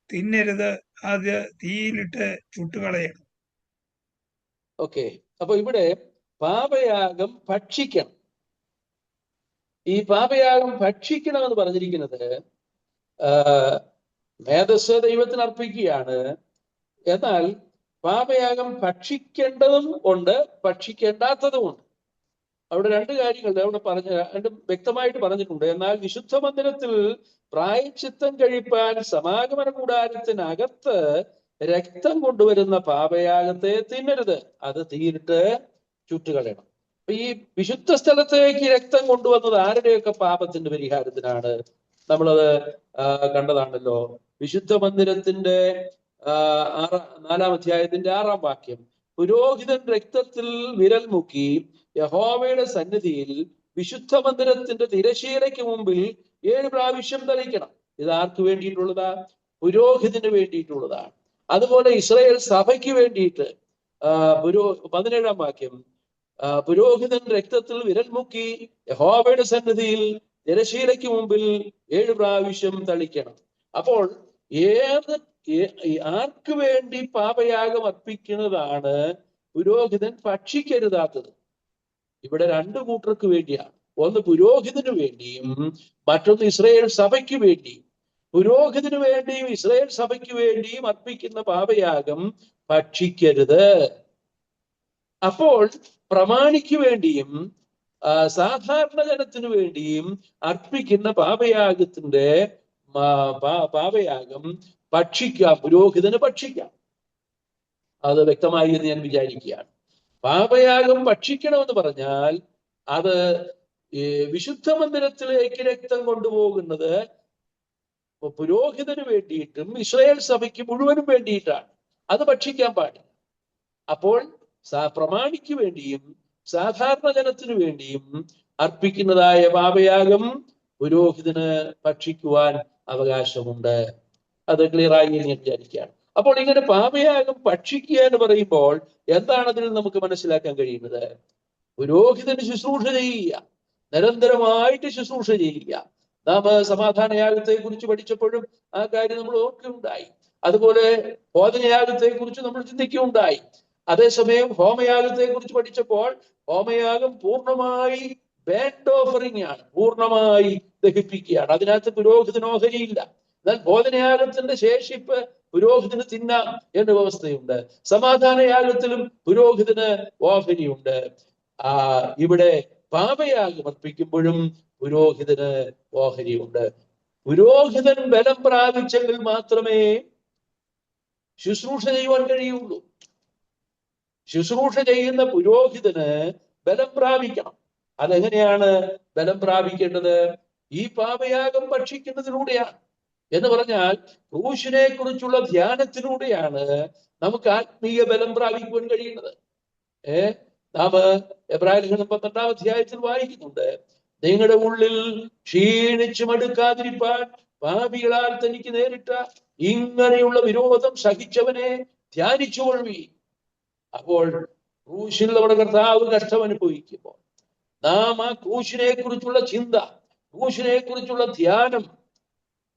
തിന്നരുത്. അത് തീയിലിട്ട് ചുട്ടുകളയണം. ഓക്കെ, അപ്പൊ ഇവിടെ പാപയാഗം ഭക്ഷിക്കണം. ഈ പാപയാഗം ഭക്ഷിക്കണമെന്ന് പറഞ്ഞിരിക്കുന്നത് മേധസ് ദൈവത്തിന് അർപ്പിക്കുകയാണ്. എന്നാൽ പാപയാഗം ഭക്ഷിക്കേണ്ടതും ഉണ്ട്, ഭക്ഷിക്കേണ്ടാത്തതും ഉണ്ട്. അവിടെ രണ്ട് കാര്യങ്ങൾ അവിടെ രണ്ടും വ്യക്തമായിട്ട് പറഞ്ഞിട്ടുണ്ട്. എന്നാൽ വിശുദ്ധ മന്ദിരത്തിൽ പ്രായശ്ചിത്തം കഴിപ്പാൻ സമാഗമന കൂടാരത്തിനകത്ത് രക്തം കൊണ്ടുവരുന്ന പാപയാഗത്തെ തിന്നരുത്, അത് തീരിട്ട് ചുട്ടുകളയണം. അപ്പൊ ഈ വിശുദ്ധ സ്ഥലത്തേക്ക് രക്തം കൊണ്ടുവന്നത് ആരുടെയൊക്കെ പാപത്തിന്റെ പരിഹാരത്തിനാണ്? നമ്മളത് കണ്ടതാണല്ലോ. വിശുദ്ധ മന്ദിരത്തിന്റെ 4-ാം അധ്യായത്തിന്റെ 6-ാം വാക്യം, പുരോഹിതൻ രക്തത്തിൽ വിരൽ മുക്കി യഹോവയുടെ സന്നിധിയിൽ വിശുദ്ധ മന്ദിരത്തിന്റെ തിരശീലയ്ക്ക് മുമ്പിൽ 7 പ്രാവശ്യം തളിക്കണം. ഇത് ആർക്ക് വേണ്ടിയിട്ടുള്ളതാ? പുരോഹിതന് വേണ്ടിയിട്ടുള്ളതാണ്. അതുപോലെ ഇസ്രായേൽ സഭയ്ക്ക് വേണ്ടിയിട്ട് 17-ാം വാക്യം, പുരോഹിതൻ രക്തത്തിൽ വിരൽ മുക്കി യഹോവയുടെ സന്നിധിയിൽ തിരശീലയ്ക്ക് മുമ്പിൽ 7 പ്രാവശ്യം തളിക്കണം. അപ്പോൾ ആർക്ക് വേണ്ടി പാപയാഗം അർപ്പിക്കുന്നതാണ് പുരോഹിതൻ ഭക്ഷിക്കരുതാത്തത്? ഇവിടെ 2 കൂട്ടർക്ക് വേണ്ടിയാണ്. ഒന്ന് പുരോഹിതന് വേണ്ടിയും മറ്റൊന്ന് ഇസ്രായേൽ സഭയ്ക്ക് വേണ്ടിയും. പുരോഹിതന് വേണ്ടിയും ഇസ്രായേൽ സഭയ്ക്ക് വേണ്ടിയും അർപ്പിക്കുന്ന പാപയാഗം ഭക്ഷിക്കരുത്. അപ്പോൾ പ്രമാണിക്ക് വേണ്ടിയും സാധാരണ ജനത്തിനു വേണ്ടിയും അർപ്പിക്കുന്ന പാപയാഗം ഭക്ഷിക്കാം, പുരോഹിതന് ഭക്ഷിക്കാം. അത് വ്യക്തമായി എന്ന് ഞാൻ വിചാരിക്കുകയാണ്. പാപയാഗം ഭക്ഷിക്കണമെന്ന് പറഞ്ഞാൽ അത് വിശുദ്ധ മന്ദിരത്തിലേക്ക് രക്തം കൊണ്ടുപോകുന്നത് പുരോഹിതന് വേണ്ടിയിട്ടും ഇസ്രായേൽ സഭയ്ക്ക് മുഴുവനും വേണ്ടിയിട്ടാണ്. അത് ഭക്ഷിക്കാൻ പാടില്ല. അപ്പോൾ പ്രമാണിക്ക് വേണ്ടിയും സാധാരണ ജനത്തിനു വേണ്ടിയും അർപ്പിക്കുന്നതായ പാപയാഗം പുരോഹിതന് ഭക്ഷിക്കുവാൻ അവകാശമുണ്ട്. അത് ക്ലിയറായി ഞാൻ വിചാരിക്കുകയാണ്. അപ്പോൾ ഇങ്ങനെ പാപയാഗം ഭക്ഷിക്കുക എന്ന് പറയുമ്പോൾ എന്താണ് അതിൽ നമുക്ക് മനസ്സിലാക്കാൻ കഴിയുന്നത്? പുരോഹിതന് ശുശ്രൂഷ ചെയ്യുക, നിരന്തരമായിട്ട് ശുശ്രൂഷ ചെയ്യുക. നാം സമാധാനയാഗത്തെ കുറിച്ച് പഠിച്ചപ്പോഴും ആ കാര്യം നമ്മൾ ഓർക്കുകയുണ്ടായി. അതുപോലെ ഭോജനയാഗത്തെ കുറിച്ച് നമ്മൾ ചിന്തിക്കുകയുണ്ടായി. അതേസമയം ഹോമയാഗത്തെ കുറിച്ച് പഠിച്ചപ്പോൾ ഹോമയാഗം പൂർണ്ണമായി ബാൻഡ് ഓഫറിംഗ് ആണ്, പൂർണ്ണമായി ദഹിപ്പിക്കുകയാണ്. അതിനകത്ത് പുരോഹിതന് ഓഹരിയില്ല. എന്നാൽ ഭോജനയാഗത്തിന്റെ ശേഷിപ്പ് പുരോഹിതന് തിന്നാം എന്ന വ്യവസ്ഥയുണ്ട്. സമാധാനയാഗത്തിലും പുരോഹിതന് ഓഹരിയുണ്ട്. ഇവിടെ പാപയാഗം അർപ്പിക്കുമ്പോഴും പുരോഹിതന് ഓഹരിയുണ്ട്. പുരോഹിതൻ ബലം പ്രാപിച്ചെങ്കിൽ മാത്രമേ ശുശ്രൂഷ ചെയ്യുവാൻ കഴിയുള്ളൂ. ശുശ്രൂഷ ചെയ്യുന്ന പുരോഹിതന് ബലം പ്രാപിക്കണം. അതെങ്ങനെയാണ് ബലം പ്രാപിക്കേണ്ടത്? ഈ പാപയാഗം ഭക്ഷിക്കുന്നതിലൂടെയാണ്. എന്ന് പറഞ്ഞാൽ ക്രൂശിനെ കുറിച്ചുള്ള ധ്യാനത്തിലൂടെയാണ് നമുക്ക് ആത്മീയ ബലം പ്രാപിക്കുവാൻ കഴിയുന്നത്. നാം എബ്രായലേഖനം 12-ാം അധ്യായത്തിൽ വായിക്കുന്നുണ്ട്, നിങ്ങളുടെ ഉള്ളിൽ ക്ഷീണിച്ചു മടുക്കാതിരിപ്പാൻ പാപികളാൽ തനിക്ക് നേരിട്ട ഇങ്ങനെയുള്ള വിരോധം സഹിച്ചവനെ ധ്യാനിച്ചുകൊള്ളി. അപ്പോൾ ക്രൂശിൽ നമ്മുടെ കർത്താവ് കഷ്ടം അനുഭവിക്കുമ്പോൾ നാം ആ ക്രൂശിനെ കുറിച്ചുള്ള ചിന്ത, ക്രൂശിനെ കുറിച്ചുള്ള ധ്യാനം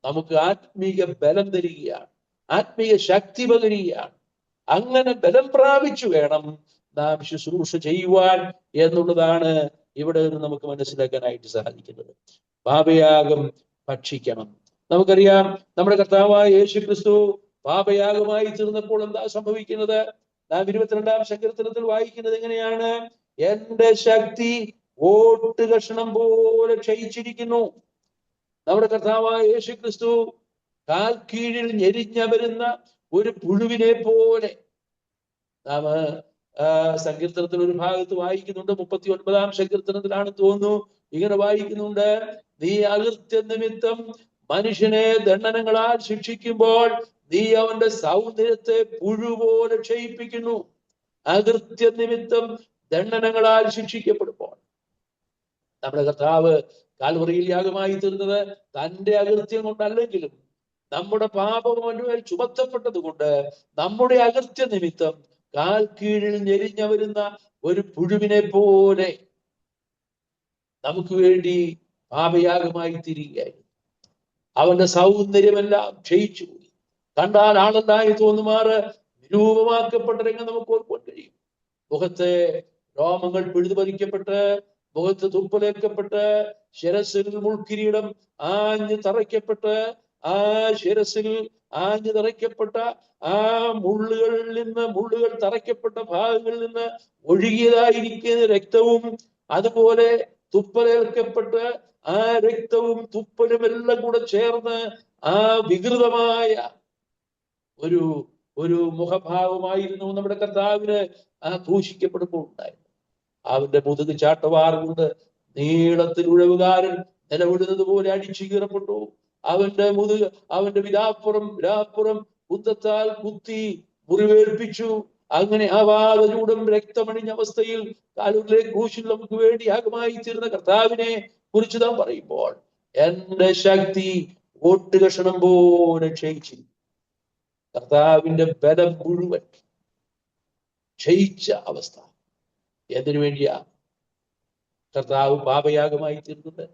നമുക്ക് ആത്മീയ ബലം തരികയാണ്, ആത്മീയ ശക്തി പകരുകയാണ്. അങ്ങനെ ബലം പ്രാപിച്ചു വേണം നാം ശുശ്രൂഷ ചെയ്യുവാൻ എന്നുള്ളതാണ് ഇവിടെ നിന്ന് നമുക്ക് മനസ്സിലാക്കാനായിട്ട് സാധിക്കുന്നത്. പാപയാഗം ഭക്ഷിക്കണം. നമുക്കറിയാം, നമ്മുടെ കർത്താവായ യേശു ക്രിസ്തു പാപയാഗമായി തീർന്നപ്പോൾ എന്താ സംഭവിക്കുന്നത്? നാം 22-ാം സങ്കീർത്തനത്തിൽ വായിക്കുന്നത് എങ്ങനെയാണ്? എന്റെ ശക്തി ഓട്ട് കഷണം പോലെ ക്ഷയിച്ചിരിക്കുന്നു. നമ്മുടെ കർത്താവായ യേശു ക്രിസ്തു കാൽ കീഴിൽ ഞെരിഞ്ഞ വരുന്ന ഒരു പുഴുവിനെ പോലെ. നാം സങ്കീർത്തനത്തിൽ ഒരു ഭാഗത്ത് വായിക്കുന്നുണ്ട്, 39-ാം സങ്കീർത്തനത്തിലാണ് തോന്നുന്നു, ഇങ്ങനെ വായിക്കുന്നുണ്ട്, നീ അകൃത്യ നിമിത്തം മനുഷ്യനെ ദണ്ഡനങ്ങളാൽ ശിക്ഷിക്കുമ്പോൾ നീ അവന്റെ സൗന്ദര്യത്തെ പുഴുപോലെ ക്ഷയിപ്പിക്കുന്നു. അകൃത്യ നിമിത്തം ദണ്ഡനങ്ങളാൽ ശിക്ഷിക്കപ്പെടുമ്പോൾ നമ്മുടെ കർത്താവ് കാൽവറിയിൽ യാഗമായി തീർന്നത് തന്റെ അകൃത്യം കൊണ്ടല്ലെങ്കിലും നമ്മുടെ പാപം അവനുമേൽ ചുമത്തപ്പെട്ടത് കൊണ്ട് നമ്മുടെ അകൃത്യ നിമിത്തം കാൽ കീഴിൽ ഞെരിഞ്ഞ വരുന്ന ഒരു പുഴുവിനെ പോലെ നമുക്ക് വേണ്ടി പാപയാഗമായി തീരുകയായിരുന്നു. അവന്റെ സൗന്ദര്യമെല്ലാം ക്ഷയിച്ചു പോയി. കണ്ടാൽ ആളെല്ലായി തോന്നുമാറ് വിരൂപമാക്കപ്പെട്ട രംഗം നമുക്ക് ഓർക്കാൻ കഴിയും. മുഖത്തെ രോമങ്ങൾ പിഴുതുപറിക്കപ്പെട്ട്, മുഖത്ത് തുപ്പലേൽക്കപ്പെട്ട്, ശിരസിൽ മുൾക്കിരീടം ആഞ്ഞു തറയ്ക്കപ്പെട്ട്, ആ ശിരസിൽ ആഞ്ഞു തറയ്ക്കപ്പെട്ട ആ മുള്ളുകൾ തറയ്ക്കപ്പെട്ട ഭാഗങ്ങളിൽ നിന്ന് ഒഴുകിയതായിരിക്കുന്ന രക്തവും, അതുപോലെ തുപ്പലേൽക്കപ്പെട്ട് ആ രക്തവും തുപ്പലും എല്ലാം കൂടെ ചേർന്ന് ആ വികൃതമായ ഒരു ഒരു മുഖഭാവമായിരുന്നു നമ്മുടെ കർത്താവിന് ആ ക്രൂശിക്കപ്പെടുമ്പോൾ ഉണ്ടായിരുന്നു. അവന്റെ മുതുക് ചാട്ടവാറുകൊണ്ട് നീളത്തിൽ ഉഴവുകാരൻ നിലവിടുന്നത് പോലെ അടിച്ചു കീറപ്പെട്ടു. അവന്റെ വിലാപ്പുറം കുന്തത്താൽ കുത്തി മുറിവേൽപ്പിച്ചു. അങ്ങനെ ആവാതചൂടും രക്തമണിഞ്ഞ അവസ്ഥയിൽ കാലൂരിലെ ക്രൂശിൽ നമുക്ക് വേണ്ടി യാഗമായി തീർന്ന കർത്താവിനെ കുറിച്ച് നാം പറയുമ്പോൾ, എന്റെ ശക്തി ഒട്ടുകഷണം പോലെ ക്ഷയിച്ചു. കർത്താവിന്റെ ബലം മുഴുവൻ ക്ഷയിച്ച അവസ്ഥ. എന്തിനു വേണ്ടിയാ കർത്താവ് പാപയാഗമായി തീർന്നത്?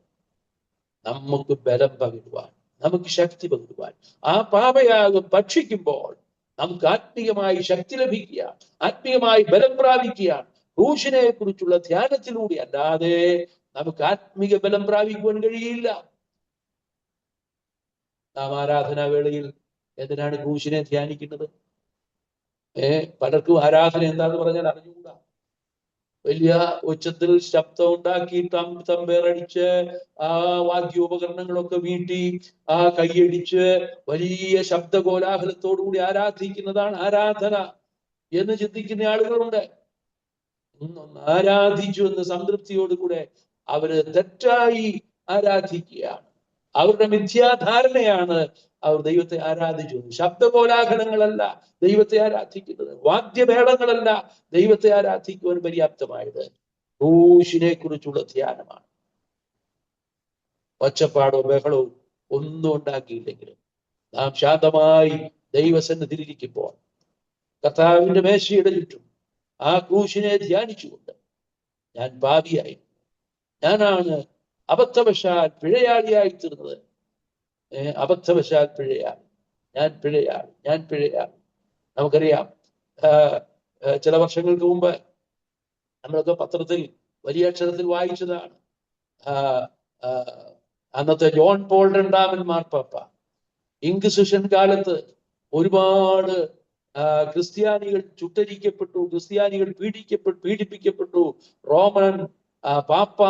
നമുക്ക് ബലം പകരുവാൻ, നമുക്ക് ശക്തി പകരുവാൻ. ആ പാപയാഗം ഭക്ഷിക്കുമ്പോൾ നമുക്ക് ആത്മീയമായി ശക്തി ലഭിക്കുകയാണ്, ആത്മീയമായി ബലം പ്രാപിക്കുകയാണ്. ക്രൂശിനെ കുറിച്ചുള്ള ധ്യാനത്തിലൂടെ അല്ലാതെ നമുക്ക് ആത്മീയ ബലം പ്രാപിക്കുവാൻ കഴിയില്ല. നാം ആരാധനാ വേളയിൽ എന്തിനാണ് ക്രൂശിനെ ധ്യാനിക്കുന്നത്? പലർക്കും ആരാധന എന്താന്ന് പറഞ്ഞാൽ അറിഞ്ഞുകൂടാ. വലിയ ഉച്ചത്തിൽ ശബ്ദം ഉണ്ടാക്കി തമ്പേറടിച്ച് ആ വാദ്യോപകരണങ്ങളൊക്കെ വീട്ടി ആ കൈയടിച്ച് വലിയ ശബ്ദ കോലാഹലത്തോടുകൂടി ആരാധിക്കുന്നതാണ് ആരാധന എന്ന് ചിന്തിക്കുന്ന ആളുകളുണ്ട്. ആരാധിച്ചു എന്ന സംതൃപ്തിയോടുകൂടെ അവര് തെറ്റായി ആരാധിക്കുകയാണ്. അവരുടെ മിഥ്യാധാരണയാണ് അവർ ദൈവത്തെ ആരാധിച്ചു. ശബ്ദകോലാഹലങ്ങളല്ല ദൈവത്തെ ആരാധിക്കുന്നത്, വാദ്യമേളങ്ങളല്ല ദൈവത്തെ ആരാധിക്കുവാൻ പര്യാപ്തമായത്. ക്രൂശിനെ കുറിച്ചുള്ള ധ്യാനമാണ്. ഒച്ചപ്പാടോ ബഹളവും ഒന്നും ഉണ്ടാക്കിയില്ലെങ്കിലും നാം ശാന്തമായി ദൈവസന്നിധിയിലിരിക്കുമ്പോൾ കർത്താവിന്റെ മേശയുടെ ചുറ്റും ആ ക്രൂശിനെ ധ്യാനിച്ചുകൊണ്ട്, ഞാൻ പാപിയായി, ഞാനാണ് അബദ്ധവശാൽ പിഴയാളിയായി തീർന്നത്, അബദ്ധവശാൽ പിഴയാളി, ഞാൻ പിഴയാളി. നമുക്കറിയാം, ചില വർഷങ്ങൾക്ക് മുമ്പ് നമ്മളൊക്കെ പത്രത്തിൽ വലിയ അക്ഷരത്തിൽ വായിച്ചതാണ്. അന്നത്തെ ജോൺ പോൾ രണ്ടാമൻ മാർപ്പാപ്പ ഇൻക്വിസിഷൻ കാലത്ത് ഒരുപാട് ക്രിസ്ത്യാനികൾ ചുട്ടരിക്കപ്പെട്ടു, ക്രിസ്ത്യാനികൾ പീഡിപ്പിക്കപ്പെട്ടു. റോമൻ പാപ്പ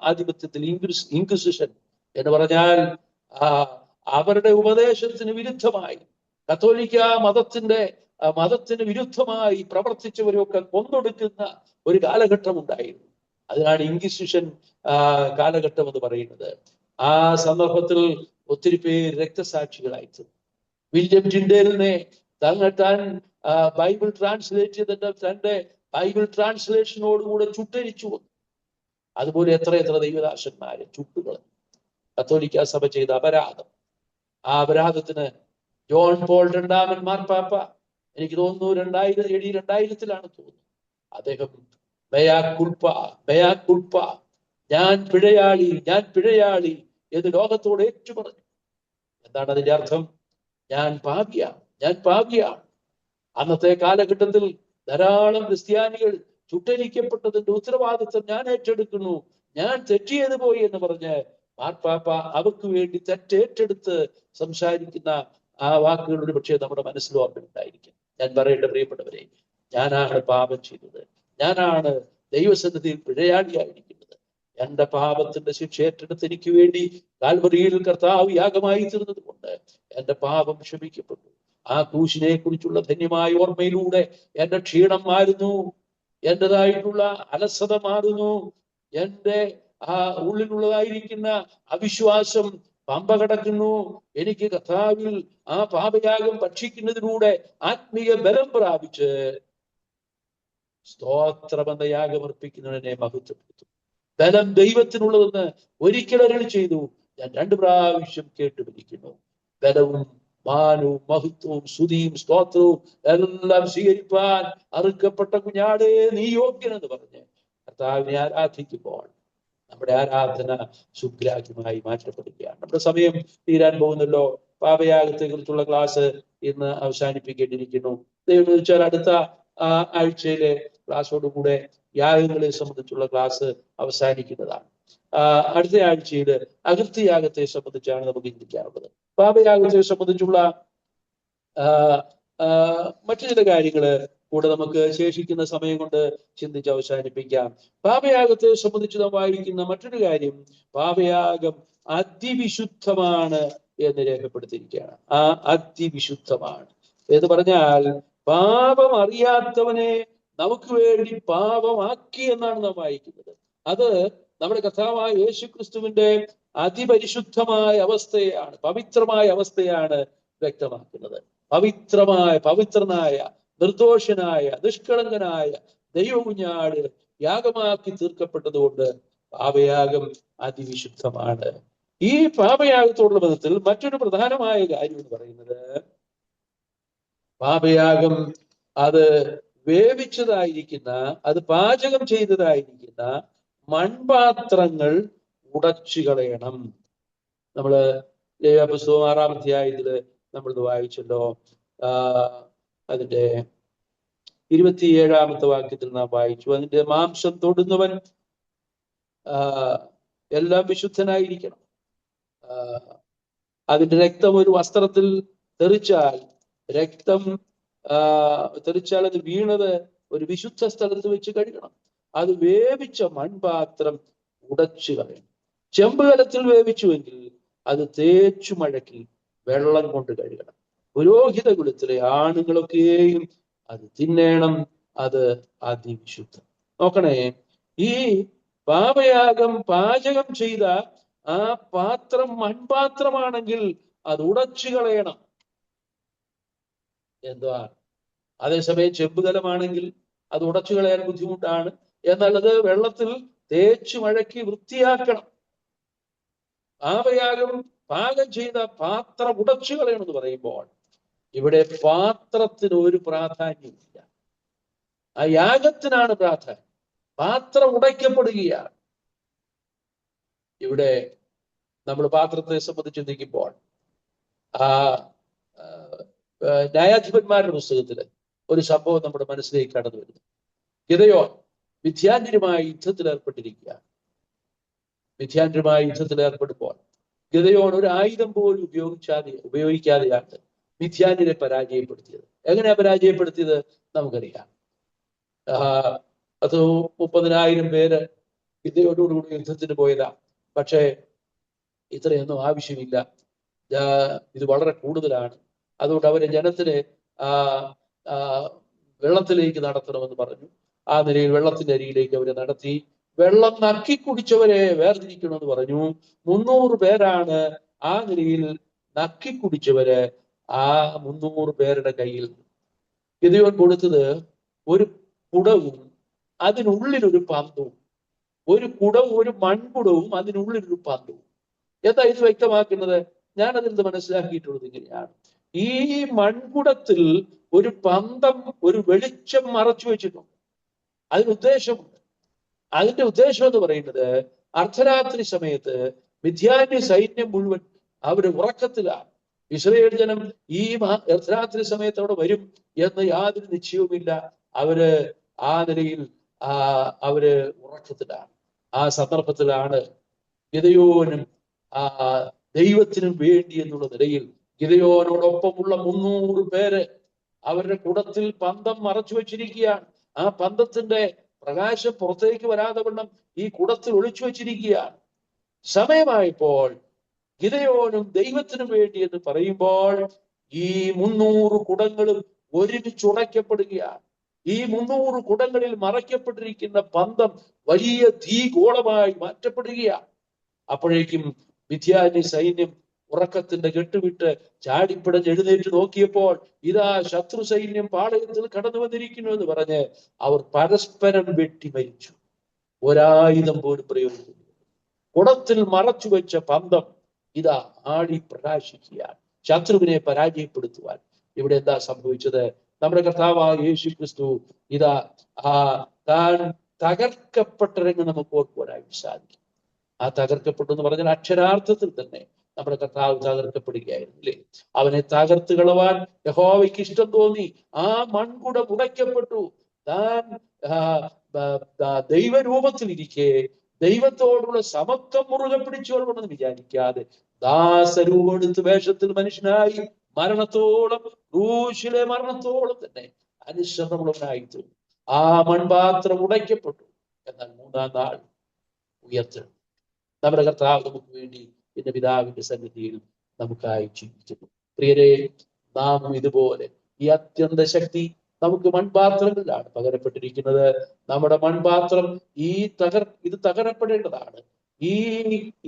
ആധിപത്യത്തിൽ ഇൻക്വിസിഷൻ എന്ന് പറഞ്ഞാൽ അവരുടെ ഉപദേശത്തിന് വിരുദ്ധമായി, കത്തോലിക്ക മതത്തിന് വിരുദ്ധമായി പ്രവർത്തിച്ചവരൊക്കെ കൊന്നൊടുക്കുന്ന ഒരു കാലഘട്ടം ഉണ്ടായിരുന്നു. അതിനാണ് ഇൻക്വിസിഷൻ കാലഘട്ടം എന്ന് പറയുന്നത്. ആ സന്ദർഭത്തിൽ ഒത്തിരി പേര് രക്തസാക്ഷികളായി. വില്യം ടിൻഡേലിനെ താൻ ബൈബിൾ ട്രാൻസ്ലേറ്റ് ചെയ്തിട്ട് തന്റെ ബൈബിൾ ട്രാൻസ്ലേഷനോടുകൂടെ ചുട്ടരിച്ചു. അതുപോലെ എത്ര ദൈവദാസന്മാരെ ചുട്ടുകളഞ്ഞു. കത്തോലിക്ക സഭ ചെയ്ത അപരാധം, ആ അപരാധത്തിന് ജോൺ പോൾ രണ്ടാമൻ മാർപ്പാപ്പ, എനിക്ക് തോന്നുന്നു 2000-ലാണ് തോന്നുന്നു, അദ്ദേഹം മെയാ കുൽപ്പ, ഞാൻ പിഴയാളി എന്ന് ലോകത്തോട് ഏറ്റുപറഞ്ഞു. എന്താണ് അതിന്റെ അർത്ഥം? ഞാൻ പാപിയാണ്. അന്നത്തെ കാലഘട്ടത്തിൽ ധാരാളം ക്രിസ്ത്യാനികൾ ചുട്ടരിക്കപ്പെട്ടതിന്റെ ഉത്തരവാദിത്വം ഞാൻ ഏറ്റെടുക്കുന്നു, ഞാൻ തെറ്റിയത് പോയി എന്ന് പറഞ്ഞ് മാർപ്പാപ്പ അവർക്ക് വേണ്ടി തെറ്റേറ്റെടുത്ത് സംസാരിക്കുന്ന ആ വാക്കുകൾ ഒരു പക്ഷേ നമ്മുടെ മനസ്സിൽ ഓർമ്മയുണ്ടായിരിക്കും. ഞാൻ പറയേണ്ട പ്രിയപ്പെട്ടവരെ, ഞാനാണ് പാപം ചെയ്തത്, ഞാനാണ് ദൈവസന്നിധിയിൽ പിഴയാളിയായിരിക്കുന്നത്. എന്റെ പാപത്തിന്റെ ശിക്ഷ ഏറ്റെടുത്ത് എനിക്ക് വേണ്ടി കാൽവറിയിൽ കർത്താവ് യാഗമായി തീർന്നത് കൊണ്ട് എന്റെ പാപം ക്ഷമിക്കപ്പെട്ടു. ആ ക്രൂശിനെ കുറിച്ചുള്ള ധന്യമായ ഓർമ്മയിലൂടെ എന്റെ ക്ഷീണം മാറുന്നു, എന്റേതായിട്ടുള്ള അലസത മാറുന്നു, എന്റെ ആ ഉള്ളിലുള്ളതായിരിക്കുന്ന അവിശ്വാസം പമ്പ കടക്കുന്നു. എനിക്ക് കർത്താവിൽ ആ പാപയാഗം ഭക്ഷിക്കുന്നതിലൂടെ ആത്മീയ ബലം പ്രാപിച്ച് സ്തോത്രമെന്ന യാഗം അർപ്പിക്കുന്നതിനെ മഹത്വപ്പെടുത്തും. ബലം ദൈവത്തിനുള്ളതെന്ന് ഒരിക്കൽ അരുളി ചെയ്തു, ഞാൻ 2 പ്രാവശ്യം കേട്ടുപിടിക്കുന്നു. ബലവും മാനവും മഹത്വവും സ്തുതിയും സ്തോത്രവും എല്ലാം സ്വീകരിപ്പാൻ അറുക്കപ്പെട്ട കുഞ്ഞാടേ നീ യോഗ്യനെന്ന് പറഞ്ഞ് കർത്താവിനെ ആരാധിക്കുമ്പോൾ നമ്മുടെ ആരാധന സുഗ്രാഹ്യമായി മാറ്റപ്പെടുകയാണ്. നമ്മുടെ സമയം തീരാൻ പോകുന്നല്ലോ. പാപയാഗത്തെ കുറിച്ചുള്ള ക്ലാസ് ഇന്ന് അവസാനിപ്പിക്കേണ്ടിയിരിക്കുന്നു. ദൈവം ചോദിച്ചാൽ അടുത്ത ആഴ്ചയിലെ ക്ലാസ്സോടുകൂടെ യാഗങ്ങളെ സംബന്ധിച്ചുള്ള ക്ലാസ് അവസാനിക്കുന്നതാണ്. അടുത്ത ആഴ്ചയിൽ അകൃത്യയാഗത്തെ സംബന്ധിച്ചാണ് നമുക്ക് ചിന്തിക്കാറുള്ളത്. പാപയാഗത്തെ സംബന്ധിച്ചുള്ള മറ്റു ചില കാര്യങ്ങള് കൂടെ നമുക്ക് ശേഷിക്കുന്ന സമയം കൊണ്ട് ചിന്തിച്ച് അവസാനിപ്പിക്കാം. പാപയാഗത്തെ സംബന്ധിച്ച് നാം വായിക്കുന്ന മറ്റൊരു കാര്യം, പാപയാഗം അതിവിശുദ്ധമാണ് എന്ന് രേഖപ്പെടുത്തിയിരിക്കുകയാണ്. അതിവിശുദ്ധമാണ് എന്ന് പറഞ്ഞാൽ പാപം അറിയാത്തവനെ നമുക്ക് വേണ്ടി പാപമാക്കി എന്നാണ് നാം വായിക്കുന്നത്. അത് നമ്മുടെ കർത്താവായ യേശുക്രിസ്തുവിന്റെ അതിപരിശുദ്ധമായ അവസ്ഥയാണ്, പവിത്രമായ അവസ്ഥയാണ് വ്യക്തമാക്കുന്നത്. പവിത്രനായ, നിർദോഷനായ, നിഷ്കളങ്കനായ ദൈവകുഞ്ഞാട് യാഗമാക്കി തീർക്കപ്പെട്ടതുകൊണ്ട് പാപയാഗം അതിവിശുദ്ധമാണ്. ഈ പാപയാഗത്തോടുള്ള ബന്ധത്തിൽ മറ്റൊരു പ്രധാനമായ കാര്യം എന്ന് പറയുന്നത്, പാപയാഗം അത് വേവിച്ചതായിരിക്കുന്ന, അത് പാചകം ചെയ്തതായിരിക്കുന്ന മൺപാത്രങ്ങൾ ഉടച്ചു കളയണം. നമ്മള് ലേവ്യാപുസ്തകം 6-ാം അധ്യായത്തില് നമ്മളിത് വായിച്ചല്ലോ. അതിന്റെ 27-ാമത്തെ വാക്യത്തിൽ നാം വായിച്ചു, അതിന്റെ മാംസം തൊടുന്നവൻ എല്ലാം വിശുദ്ധനായിരിക്കണം. അതിന്റെ രക്തം ഒരു വസ്ത്രത്തിൽ തെറിച്ചാൽ അത് വീണത് ഒരു വിശുദ്ധ സ്ഥലത്ത് വെച്ച് കഴുകണം. അത് വേവിച്ച മൺപാത്രം ഉടച്ചു കളയണം. ചെമ്പുകലത്തിൽ വേവിച്ചുവെങ്കിൽ അത് തേച്ചു മഴക്കി വെള്ളം കൊണ്ട് കഴുകണം. പുരോഹിത കുലത്തിലെ ആണുങ്ങളൊക്കെയും അത് തിന്നേണം. അത് അതിവിശുദ്ധം. നോക്കണേ, ഈ പാപയാഗം പാചകം ചെയ്ത ആ പാത്രം മൺപാത്രമാണെങ്കിൽ അത് ഉടച്ചു കളയണം. എന്താ? അതേസമയം ചെമ്പുകലമാണെങ്കിൽ അത് ഉടച്ചു കളയാൻ ബുദ്ധിമുട്ടാണ്. എന്നാൽ അത് വെള്ളത്തിൽ തേച്ചു മഴക്കി വൃത്തിയാക്കണം. പാപയാഗം പാകം ചെയ്ത പാത്രം ഉടച്ചു കളയണം എന്ന് പറയുമ്പോൾ ഇവിടെ പാത്രത്തിന് ഒരു പ്രാധാന്യമില്ല, ആ യാഗത്തിനാണ് പ്രാധാന്യം. പാത്രം ഉടയ്ക്കപ്പെടുകയാണ്. ഇവിടെ നമ്മൾ പാത്രത്തെ സംബന്ധിച്ച് ചിന്തിക്കുമ്പോൾ ന്യായാധിപന്മാരുടെ പുസ്തകത്തില് ഒരു സംഭവം നമ്മുടെ മനസ്സിലേക്ക് കടന്നു വരുന്നു. ഗിദെയോൻ മിഥ്യാന്യരുമായ യുദ്ധത്തിൽ ഏർപ്പെടുമ്പോൾ ഗിദെയോൻ ഒരു ആയുധം പോലും ഉപയോഗിക്കാതെയാണ് മിഥ്യാന്യരെ പരാജയപ്പെടുത്തിയത്. എങ്ങനെയാ പരാജയപ്പെടുത്തിയത് നമുക്കറിയാം. 30,000 പേര് ഗിദെയോനോടുകൂടി യുദ്ധത്തിന് പോയതാ. പക്ഷേ ഇത്രയൊന്നും ആവശ്യമില്ല, ഇത് വളരെ കൂടുതലാണ്. അതുകൊണ്ട് അവരെ ജനത്തിന് വെള്ളത്തിലേക്ക് നടത്തണമെന്ന് പറഞ്ഞു. ആ നിലയിൽ വെള്ളത്തിന്റെ അരിയിലേക്ക് അവരെ നടത്തി. വെള്ളം നക്കി കുടിച്ചവരെ വേർതിരിക്കണമെന്ന് പറഞ്ഞു. 300 പേരാണ് ആ നിലയിൽ നക്കി കുടിച്ചവര്. ആ 300 പേരുടെ കയ്യിൽ ഗിദെയോൻ കൊടുത്തത് ഒരു കുടവും അതിനുള്ളിലൊരു പന്തവും. ഒരു കുടവും ഒരു മൺകുടവും അതിനുള്ളിലൊരു പന്തവും. എന്താ ഇത് വ്യക്തമാക്കുന്നത്? ഞാനതിൽ നിന്ന് മനസ്സിലാക്കിയിട്ടുള്ളത് ഇങ്ങനെയാണ്. ഈ മൺകുടത്തിൽ ഒരു പന്തം, ഒരു വെളിച്ചം മറച്ചു വെച്ചിട്ടുണ്ട്. അതിനുദ്ദേശമുണ്ട്. അതിന്റെ ഉദ്ദേശം എന്ന് പറയുന്നത്, അർദ്ധരാത്രി സമയത്ത് മിഥ്യാന്യ സൈന്യം മുഴുവൻ അവര് ഉറക്കത്തിലാണ്. ഇസ്രായേൽ ജനം ഈ അർദ്ധരാത്രി സമയത്ത് അവിടെ വരും എന്ന് യാതൊരു നിശ്ചയവുമില്ല. അവര് ആ നിലയിൽ അവര് ഉറക്കത്തിലാണ്. ആ സന്ദർഭത്തിലാണ് ഗിദെയോനും ദൈവത്തിനും വേണ്ടി എന്നുള്ള നിലയിൽ ഗിദെയോനോടൊപ്പമുള്ള 300 പേര് അവരുടെ കുടത്തിൽ പന്തം മറച്ചു വെച്ചിരിക്കുകയാണ്. ആ പന്തത്തിന്റെ പ്രകാശം പുറത്തേക്ക് വരാതെ വണ്ണം ഈ കുടത്തിൽ ഒളിച്ചു വെച്ചിരിക്കുകയാണ്. സമയമായപ്പോൾ ഗിദെയോനും ദൈവത്തിനും വേണ്ടി എന്ന് പറയുമ്പോൾ ഈ 300 കുടങ്ങളും ഒരുമിച്ച് ഉടയ്ക്കപ്പെടുകയാണ്. ഈ 300 കുടങ്ങളിൽ മറയ്ക്കപ്പെട്ടിരിക്കുന്ന പന്തം വലിയ തീഗോളമായി മാറ്റപ്പെടുകയാണ്. അപ്പോഴേക്കും മിഥ്യാന്യ സൈന്യം ഉറക്കത്തിന്റെ കെട്ടുവിട്ട് ചാടിപ്പിടഞ്ഞ് എഴുന്നേറ്റ് നോക്കിയപ്പോൾ ഇതാ ശത്രു സൈന്യം പാളയത്തിൽ കടന്നു വന്നിരിക്കുന്നു എന്ന് പറഞ്ഞ് അവർ പരസ്പരം വെട്ടി മരിച്ചു. ഒരായുധം പോലും പ്രയോഗിക്കുന്നു. കുടത്തിൽ മറച്ചു വെച്ച പന്തം ഇതാ ആടി പ്രകാശിക്കുകയാണ്, ശത്രുവിനെ പരാജയപ്പെടുത്തുവാൻ. ഇവിടെ എന്താ സംഭവിച്ചത്? നമ്മുടെ കർത്താവായ യേശു ക്രിസ്തു ഇതാ താൻ തകർക്കപ്പെട്ട രംഗം നമുക്ക് ഓർക്കുവാനായിട്ട് സാധിക്കും. ആ തകർക്കപ്പെട്ടു എന്ന് പറഞ്ഞാൽ അക്ഷരാർത്ഥത്തിൽ തന്നെ നമ്മുടെ കർത്താവ് തകർക്കപ്പെടുകയായിരുന്നു അല്ലേ? അവനെ തകർത്ത് കളവാൻ യഹോവയ്ക്ക് ഇഷ്ടം തോന്നി. ആ മൺകുടം ഉടയ്ക്കപ്പെട്ടു. താൻ ദൈവരൂപത്തിലിരിക്കെ ദൈവത്തോടുള്ള സമത്വം മുറുകെ പിടിച്ചോളണമെന്ന് വിചാരിക്കാതെ ദാസരൂപം എടുത്ത് വേഷത്തിൽ മനുഷ്യനായി മരണത്തോളം, ക്രൂശിലെ മരണത്തോളം തന്നെ അനുസരണമുള്ളവനായി തീർന്നു. ആ മൺപാത്രം ഉടയ്ക്കപ്പെട്ടു. എന്നാൽ മൂന്നാം നാൾ ഉയർത്തണം. നമ്മുടെ കർത്താവ് നമുക്ക് വേണ്ടി എന്റെ പിതാവിന്റെ സന്നിധിയിൽ നമുക്കായി ജീവിക്കുന്നു. പ്രിയരെ, നാം ഇതുപോലെ ഈ അത്യന്ത ശക്തി നമുക്ക് മൺപാത്രങ്ങളിലാണ് പകരപ്പെട്ടിരിക്കുന്നത്. നമ്മുടെ മൺപാത്രം ഇത് തകരപ്പെടേണ്ടതാണ്.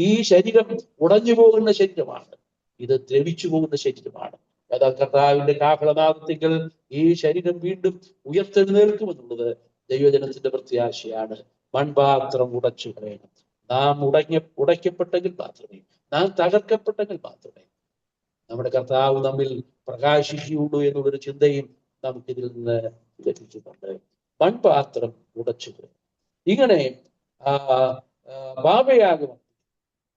ഈ ശരീരം ഉടഞ്ഞു പോകുന്ന ശരീരമാണ്. ഇത് ദ്രവിച്ചു പോകുന്ന ശരീരമാണ്. അതാ കർത്താവിന്റെ കാഹളനാദത്തിങ്കൽ ഈ ശരീരം വീണ്ടും ഉയർത്തെഴുന്നേൽക്കുമെന്നുള്ളത് ദൈവജനത്തിന്റെ പ്രത്യാശയാണ്. മൺപാത്രം ഉടച്ചു കളയണം. നാം ഉടയ്ക്കപ്പെട്ടെങ്കിൽ മാത്രമേ, നാം തകർക്കപ്പെട്ടെങ്കിൽ മാത്രമേ നമ്മുടെ കർത്താവ് നമ്മിൽ പ്രകാശിക്കുകയുള്ളൂ എന്നുള്ളൊരു ചിന്തയും നമുക്കിതിൽ നിന്ന് ലഭിക്കുന്നുണ്ട്. മൺപാത്രം ഉടച്ചു കളയണം. ഇങ്ങനെ പാപയാഗം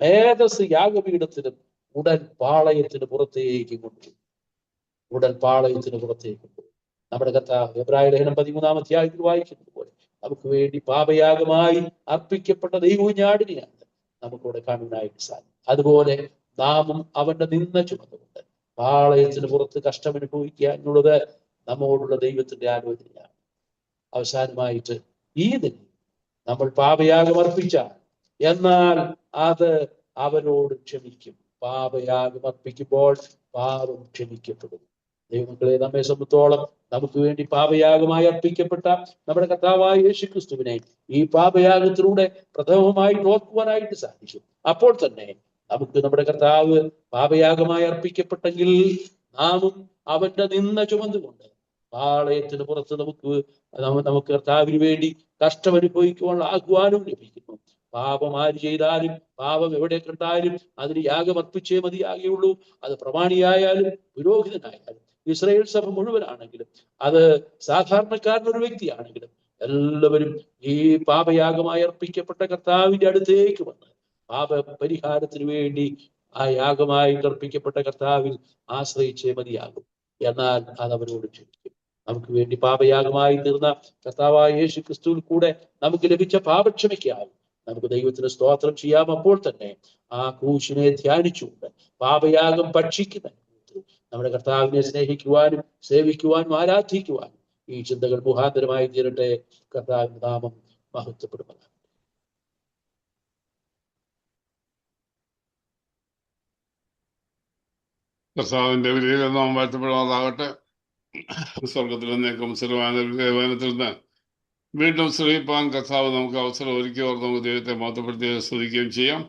ഏകസ് യാഗപീഠത്തിനും ഉടൻ പാളയത്തിന് പുറത്തേക്ക് കൊണ്ടുപോകും. നമ്മുടെ കർത്താവ് എബ്രായ ലേഖനം 13-ാം അധ്യായത്തിൽ വായിക്കുന്നത് പോലെ നമുക്ക് വേണ്ടി പാപയാഗമായി അർപ്പിക്കപ്പെട്ട ദൈവകുഞ്ഞാടിനെയാണ് നമുക്കിവിടെ കാണുവാനായിട്ട് സാധിക്കും. അതുപോലെ നാമും അവന്റെ നിന്ന ചുമന്നുകൊണ്ട് പാളയത്തിന് പുറത്ത് കഷ്ടമനുഭവിക്കുക എന്നുള്ളത് നമ്മോടുള്ള ദൈവത്തിന്റെ ആലോചനയാണ്. അവസാനമായിട്ട് ഈ ദിനം നമ്മൾ പാപയാഗം അർപ്പിച്ചാൽ എന്നാൽ അത് അവരോട് ക്ഷമിക്കും. പാപയാഗം അർപ്പിക്കുമ്പോൾ പാപം ക്ഷമിക്കപ്പെടും. ദൈവമക്കളെ, നമ്മെ സംബന്ധിച്ചോളം നമുക്ക് വേണ്ടി പാപയാഗമായി അർപ്പിക്കപ്പെട്ട നമ്മുടെ കർത്താവായ യേശുക്രിസ്തുവിനെ ഈ പാപയാഗത്തിലൂടെ പ്രഥമമായി ഓർക്കുവാനായിട്ട് സാധിക്കും. അപ്പോൾ തന്നെ നമുക്ക് നമ്മുടെ കർത്താവ് പാപയാഗമായി അർപ്പിക്കപ്പെട്ടെങ്കിൽ നാമും അവന്റെ നിന്ന ചുമന്നുകൊണ്ട് പാളയത്തിന് പുറത്ത് നമുക്ക് കർത്താവിന് വേണ്ടി കഷ്ടമനുഭവിക്കുവാനുള്ള ആഹ്വാനവും ലഭിക്കുന്നു. പാപം ആര് ചെയ്താലും, പാപം എവിടെ കണ്ടാലും അതിന് യാഗം അർപ്പിച്ചേ മതിയാകുള്ളൂ. അത് പ്രമാണിയായാലും പുരോഹിതനായാലും ഇസ്രായേൽ സഭ മുഴുവനാണെങ്കിലും അത് സാധാരണക്കാരനൊരു വ്യക്തിയാണെങ്കിലും എല്ലാവരും ഈ പാപയാഗമായി അർപ്പിക്കപ്പെട്ട കർത്താവിന്റെ അടുത്തേക്ക് വന്ന് പാപ പരിഹാരത്തിന് വേണ്ടി ആ യാഗമായി അർപ്പിക്കപ്പെട്ട കർത്താവിൽ ആശ്രയിച്ചേ മതിയാകും. എന്നാൽ അത് അവരോട് ക്ഷമിക്കും. നമുക്ക് വേണ്ടി പാപയാഗമായി തീർന്ന കർത്താവായ യേശു ക്രിസ്തുവിൽ കൂടെ നമുക്ക് ലഭിച്ച പാപക്ഷമയ്ക്കാവും നമുക്ക് ദൈവത്തിന് സ്തോത്രം ചെയ്യാം. അപ്പോൾ തന്നെ ആ ക്രൂശിനെ ധ്യാനിച്ചുകൊണ്ട് പാപയാഗം ഭക്ഷിക്കുന്ന നമ്മുടെ കർത്താവിനെ സ്നേഹിക്കുവാനും സേവിക്കുവാനും ആരാധിക്കുവാനും ഈ ചിന്തകൾ മുഖാന്തരമായി തീരട്ടെ. കർത്താവിന്റെ നാമം മഹത്വപ്പെടുന്നതാണ്. കർത്താവിന്റെ വിലയിൽ നാം വാഴ്ത്തപ്പെടുന്നതാകട്ടെ. സ്വർഗത്തിൽ നിന്നേക്കും സ്ഥിരവാനത്തിൽ നിന്ന് വീണ്ടും ശ്രമിപ്പാൻ കർത്താവ് നമുക്ക് അവസരം ഒരുക്കിയവർ നമുക്ക് ദൈവത്തെ മഹത്വപ്പെടുത്തി സ്തുതിക്കുകയും ചെയ്യാം.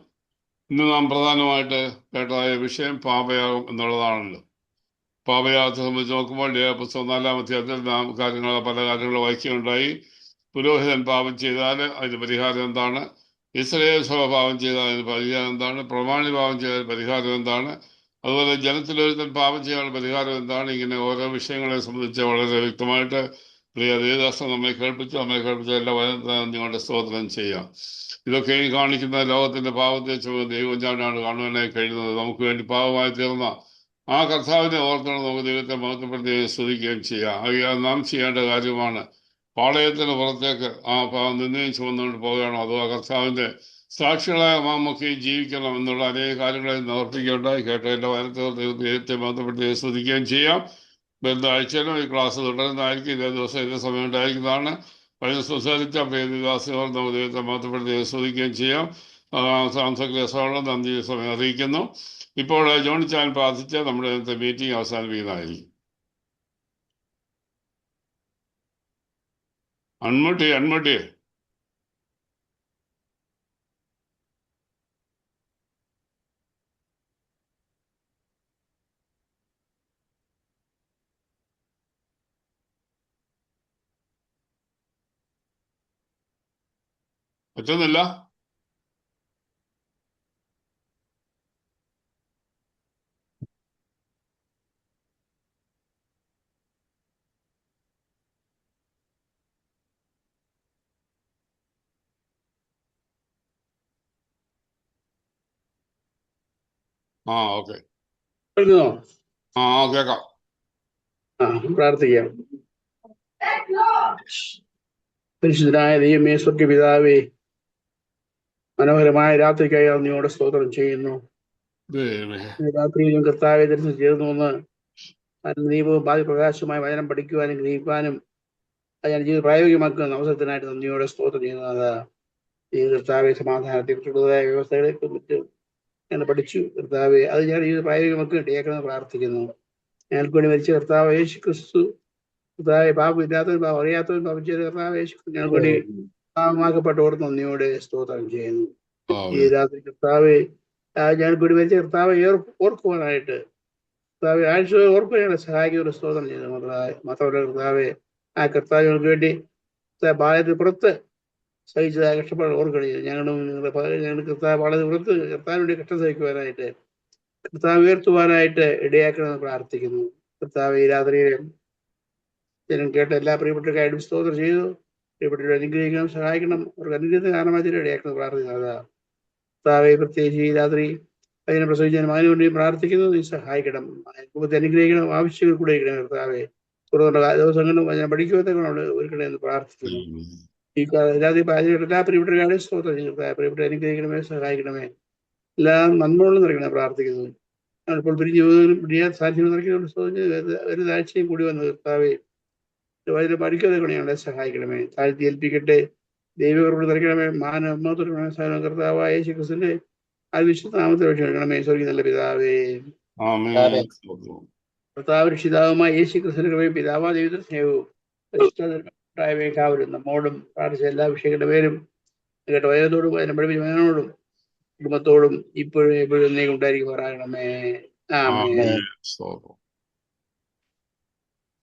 ഇന്ന് നാം പ്രധാനമായിട്ട് കേട്ടതായ വിഷയം പാപയാഗം എന്നുള്ളതാണല്ലോ. പാപയാഗത്തെ സംബന്ധിച്ച് നോക്കുമ്പോൾ പുസ്തകം 4-ാം അധ്യായത്തിൽ പല കാര്യങ്ങളും വായിക്കുകയുണ്ടായി. പുരോഹിതൻ പാപം ചെയ്താൽ അതിന് പരിഹാരം എന്താണ്, ഇസ്രായേൽ സഭ പാപം ചെയ്താൽ അതിന് പരിഹാരം എന്താണ്, പ്രമാണി പാപം ചെയ്താൽ പരിഹാരം എന്താണ്, അതുപോലെ ജനത്തിലൊരുത്തൻ പാപം ചെയ്യാനുള്ള പരിഹാരം എന്താണ്. ഇങ്ങനെ ഓരോ വിഷയങ്ങളെ സംബന്ധിച്ച് വളരെ വ്യക്തമായിട്ട് പ്രിയ ദേവദാസൻ നമ്മെ കേൾപ്പിച്ച എല്ലാ നിങ്ങളുടെ സ്തോത്രം ചെയ്യാം. ഇതൊക്കെ കാണിക്കുന്ന ലോകത്തിന്റെ പാപത്തെ ദൈവജാനാണ് കാണുവാനായി കഴിയുന്നത്. നമുക്ക് വേണ്ടി പാപമായി തീർന്ന ആ കർത്താവിനെ ഓർക്കണം. നമുക്ക് ദൈവത്തെ മഹത്വപ്പെടുത്തി സ്തുതിക്കുകയും ചെയ്യാം. നാം ചെയ്യേണ്ട കാര്യമാണ് പാളയത്തിന് പുറത്തേക്ക് ആ പാപം നിന്നെയും ചുമന്നുകൊണ്ട് പോവുകയാണോ, അതോ ആ കർത്താവിന്റെ സാക്ഷികളായ നാമൊക്കെ ജീവിക്കണം എന്നുള്ള അനേക കാര്യങ്ങളെ ഓർപ്പിക്കുകയുണ്ടായി. കേട്ട എല്ലാ ദൈവത്തെ മഹത്വപ്പെടുത്തി സ്തുതിക്കുകയും ചെയ്യാം. വരുന്ന ആഴ്ചയിലും ഈ ക്ലാസ് തുടരുന്നതായിരിക്കും. ഇതേ ദിവസം ഇതേ സമയം ഉണ്ടായിരിക്കുന്നതാണ്. പഴയ സംസാരിച്ച പ്രിയദാസികൾ നമുക്ക് ദൈവത്തെ മഹത്വപ്പെടുത്തി സ്തുതിക്കുകയും ചെയ്യാം. സാംസക് നന്ദി സമയം അറിയിക്കുന്നു. ഇപ്പോൾ ജോണിച്ചാൻ പ്രാർത്ഥിച്ച് നമ്മുടെ ഇന്നത്തെ മീറ്റിംഗ് അവസാനിപ്പിക്കുന്നതായിരിക്കും. അൺമ്യൂട്ട് പറ്റുന്നില്ല. ആ ഓക്കെ. കേൾക്കുന്നോ? ആ കേക്കാം. പ്രാർത്ഥിക്കാം. പരിശുദ്ധനായ ദൈവമേ, സ്വർഗ്ഗപിതാവേ, മനോഹരമായ രാത്രിക്കായി അങ്ങയോട് സ്തോത്രം ചെയ്യുന്നു. രാത്രിയിലും കർത്താവെ ദർശനം ചേർന്നു വന്ന് ദൈവവും ഭാഗ്യപ്രകാശമായ വചനം പഠിക്കുവാനും ഗ്രഹിക്കാനും അത് ഞാൻ ജീവിതം പ്രായോഗികമാക്കുന്ന അവസരത്തിനായിട്ട് നന്ദിയോടെ സ്തോത്രം ചെയ്യുന്നത്. ഈ കർത്താവെ സമാധാനത്തെ കുറിച്ചുള്ളതായ വ്യവസ്ഥകളെ മറ്റും ഞാൻ പഠിച്ചു. കർത്താവെ അത് ഞാൻ ജീവിതം പ്രായോഗികമാക്കി ഇടയാക്കണമെന്ന് പ്രാർത്ഥിക്കുന്നു. ഞങ്ങൾക്ക് വേണ്ടി മരിച്ച കർത്താവ് യേശു ക്രിസ്തു, കർത്താവെ പാപം ഇല്ലാത്തവൻ പാപം അറിയാത്തവൻ പാപം ചെയ്ത കർത്താവ് യേശു ഞങ്ങൾക്ക് വേണ്ടി പാപമാക്കപ്പെട്ടവർ നന്ദിയോടെ സ്തോത്രം ചെയ്യുന്നു. ഈ രാത്രി കർത്താവെ ഞങ്ങൾക്ക് വേണ്ടി മരിച്ച കർത്താവ് ഓർക്കുവാനായിട്ട് കർത്താവെ ആഴ്ച ഓർക്കുവാനാണ് സഹായിക്കുന്ന സ്തോത്രം ചെയ്യുന്നു. മാത്രമല്ല കർത്താവെ ആ കർത്താവ് ഞങ്ങൾക്ക് വേണ്ടി ബാലത്തിന് പുറത്ത് സഹിച്ചതായ കഷ്ടപ്പാട് ഓർക്കുകയാണ്. ഞങ്ങളുടെ കർത്താവ് ബാലത്തിന് പുറത്ത് കർത്താവിന് വേണ്ടി കഷ്ടം സഹിക്കുവാനായിട്ട് കർത്താവ് ഉയർത്തുവാനായിട്ട് ഇടയാക്കണമെന്ന് പ്രാർത്ഥിക്കുന്നു. കർത്താവ് ഈ രാത്രിയിൽ ജനം കേട്ട എല്ലാ പ്രിയപ്പെട്ടവർക്കായിട്ടും സ്തോത്രം ചെയ്തു. പ്രിയപ്പെട്ടവരെ അനുഗ്രഹിക്കണം, സഹായിക്കണം, അവർക്ക് അനുഗ്രഹത്തിന് കാരണമായി ഇടയാക്കണം പ്രാർത്ഥിക്കുന്നത്. കർത്താവെ പ്രത്യേകിച്ച് ഈ രാത്രി അതിനെ പ്രസവിച്ച മകന് വേണ്ടി പ്രാർത്ഥിക്കുന്നു. നീ സഹായിക്കണം, കുടുംബത്തെ അനുഗ്രഹിക്കണം, ആവശ്യങ്ങൾ കൂടെ ഇരിക്കണം. കർത്താവെ തുടർന്നുള്ള ദിവസങ്ങളും ഞാൻ പഠിക്കുവാൻ ഒരുക്കണേ എന്ന് പ്രാർത്ഥിക്കുന്നു. ഈ രാത്രി എല്ലാ പ്രിയപ്പെട്ടവരുടെയും സ്തോത്രം ചെയ്തു. പ്രിയപ്പെട്ട അനുഗ്രഹിക്കണമേ, സഹായിക്കണമേ, എല്ലാം നന്മകളും നിറയ്ക്കണം പ്രാർത്ഥിക്കുന്നു. ഇപ്പോൾ പിരിഞ്ഞു സാധ്യത നിറയ്ക്കുന്ന ഒരു താഴ്ചയും കൂടി വന്ന് കർത്താവെ വചനം പഠിക്കാതെ ഞങ്ങളെ സഹായിക്കണമേ, താഴ്ത്തി ഏൽപ്പിക്കട്ടെ, ദൈവകൃപ നിറയ്ക്കണമേ, മാനവ കർത്താവായ യേശു ക്രിസ്തുവിന്റെ വിശുദ്ധ നാമത്തിൽ രക്ഷിക്കണമേ. സ്വർഗ്ഗീയ നല്ല പിതാവേ, കർത്താവ് രക്ഷിതാവുമായ യേശു ക്രിസ്തുവിന്റെ കൃപയും പിതാവാ ദൈവത്തിന്റെ സ്നേഹവും പരിശുദ്ധരായവരും നമ്മോടും പ്രാർത്ഥിച്ച എല്ലാ വിഷയങ്ങളുടെ പേരും കേട്ട വചനത്തോടും അതിനെ പഠിപ്പിച്ച വചനോടും കുടുംബത്തോടും ഇപ്പോഴും എപ്പോഴും ഉണ്ടായിരിക്കുമാറാകണമേ. ആമേൻ.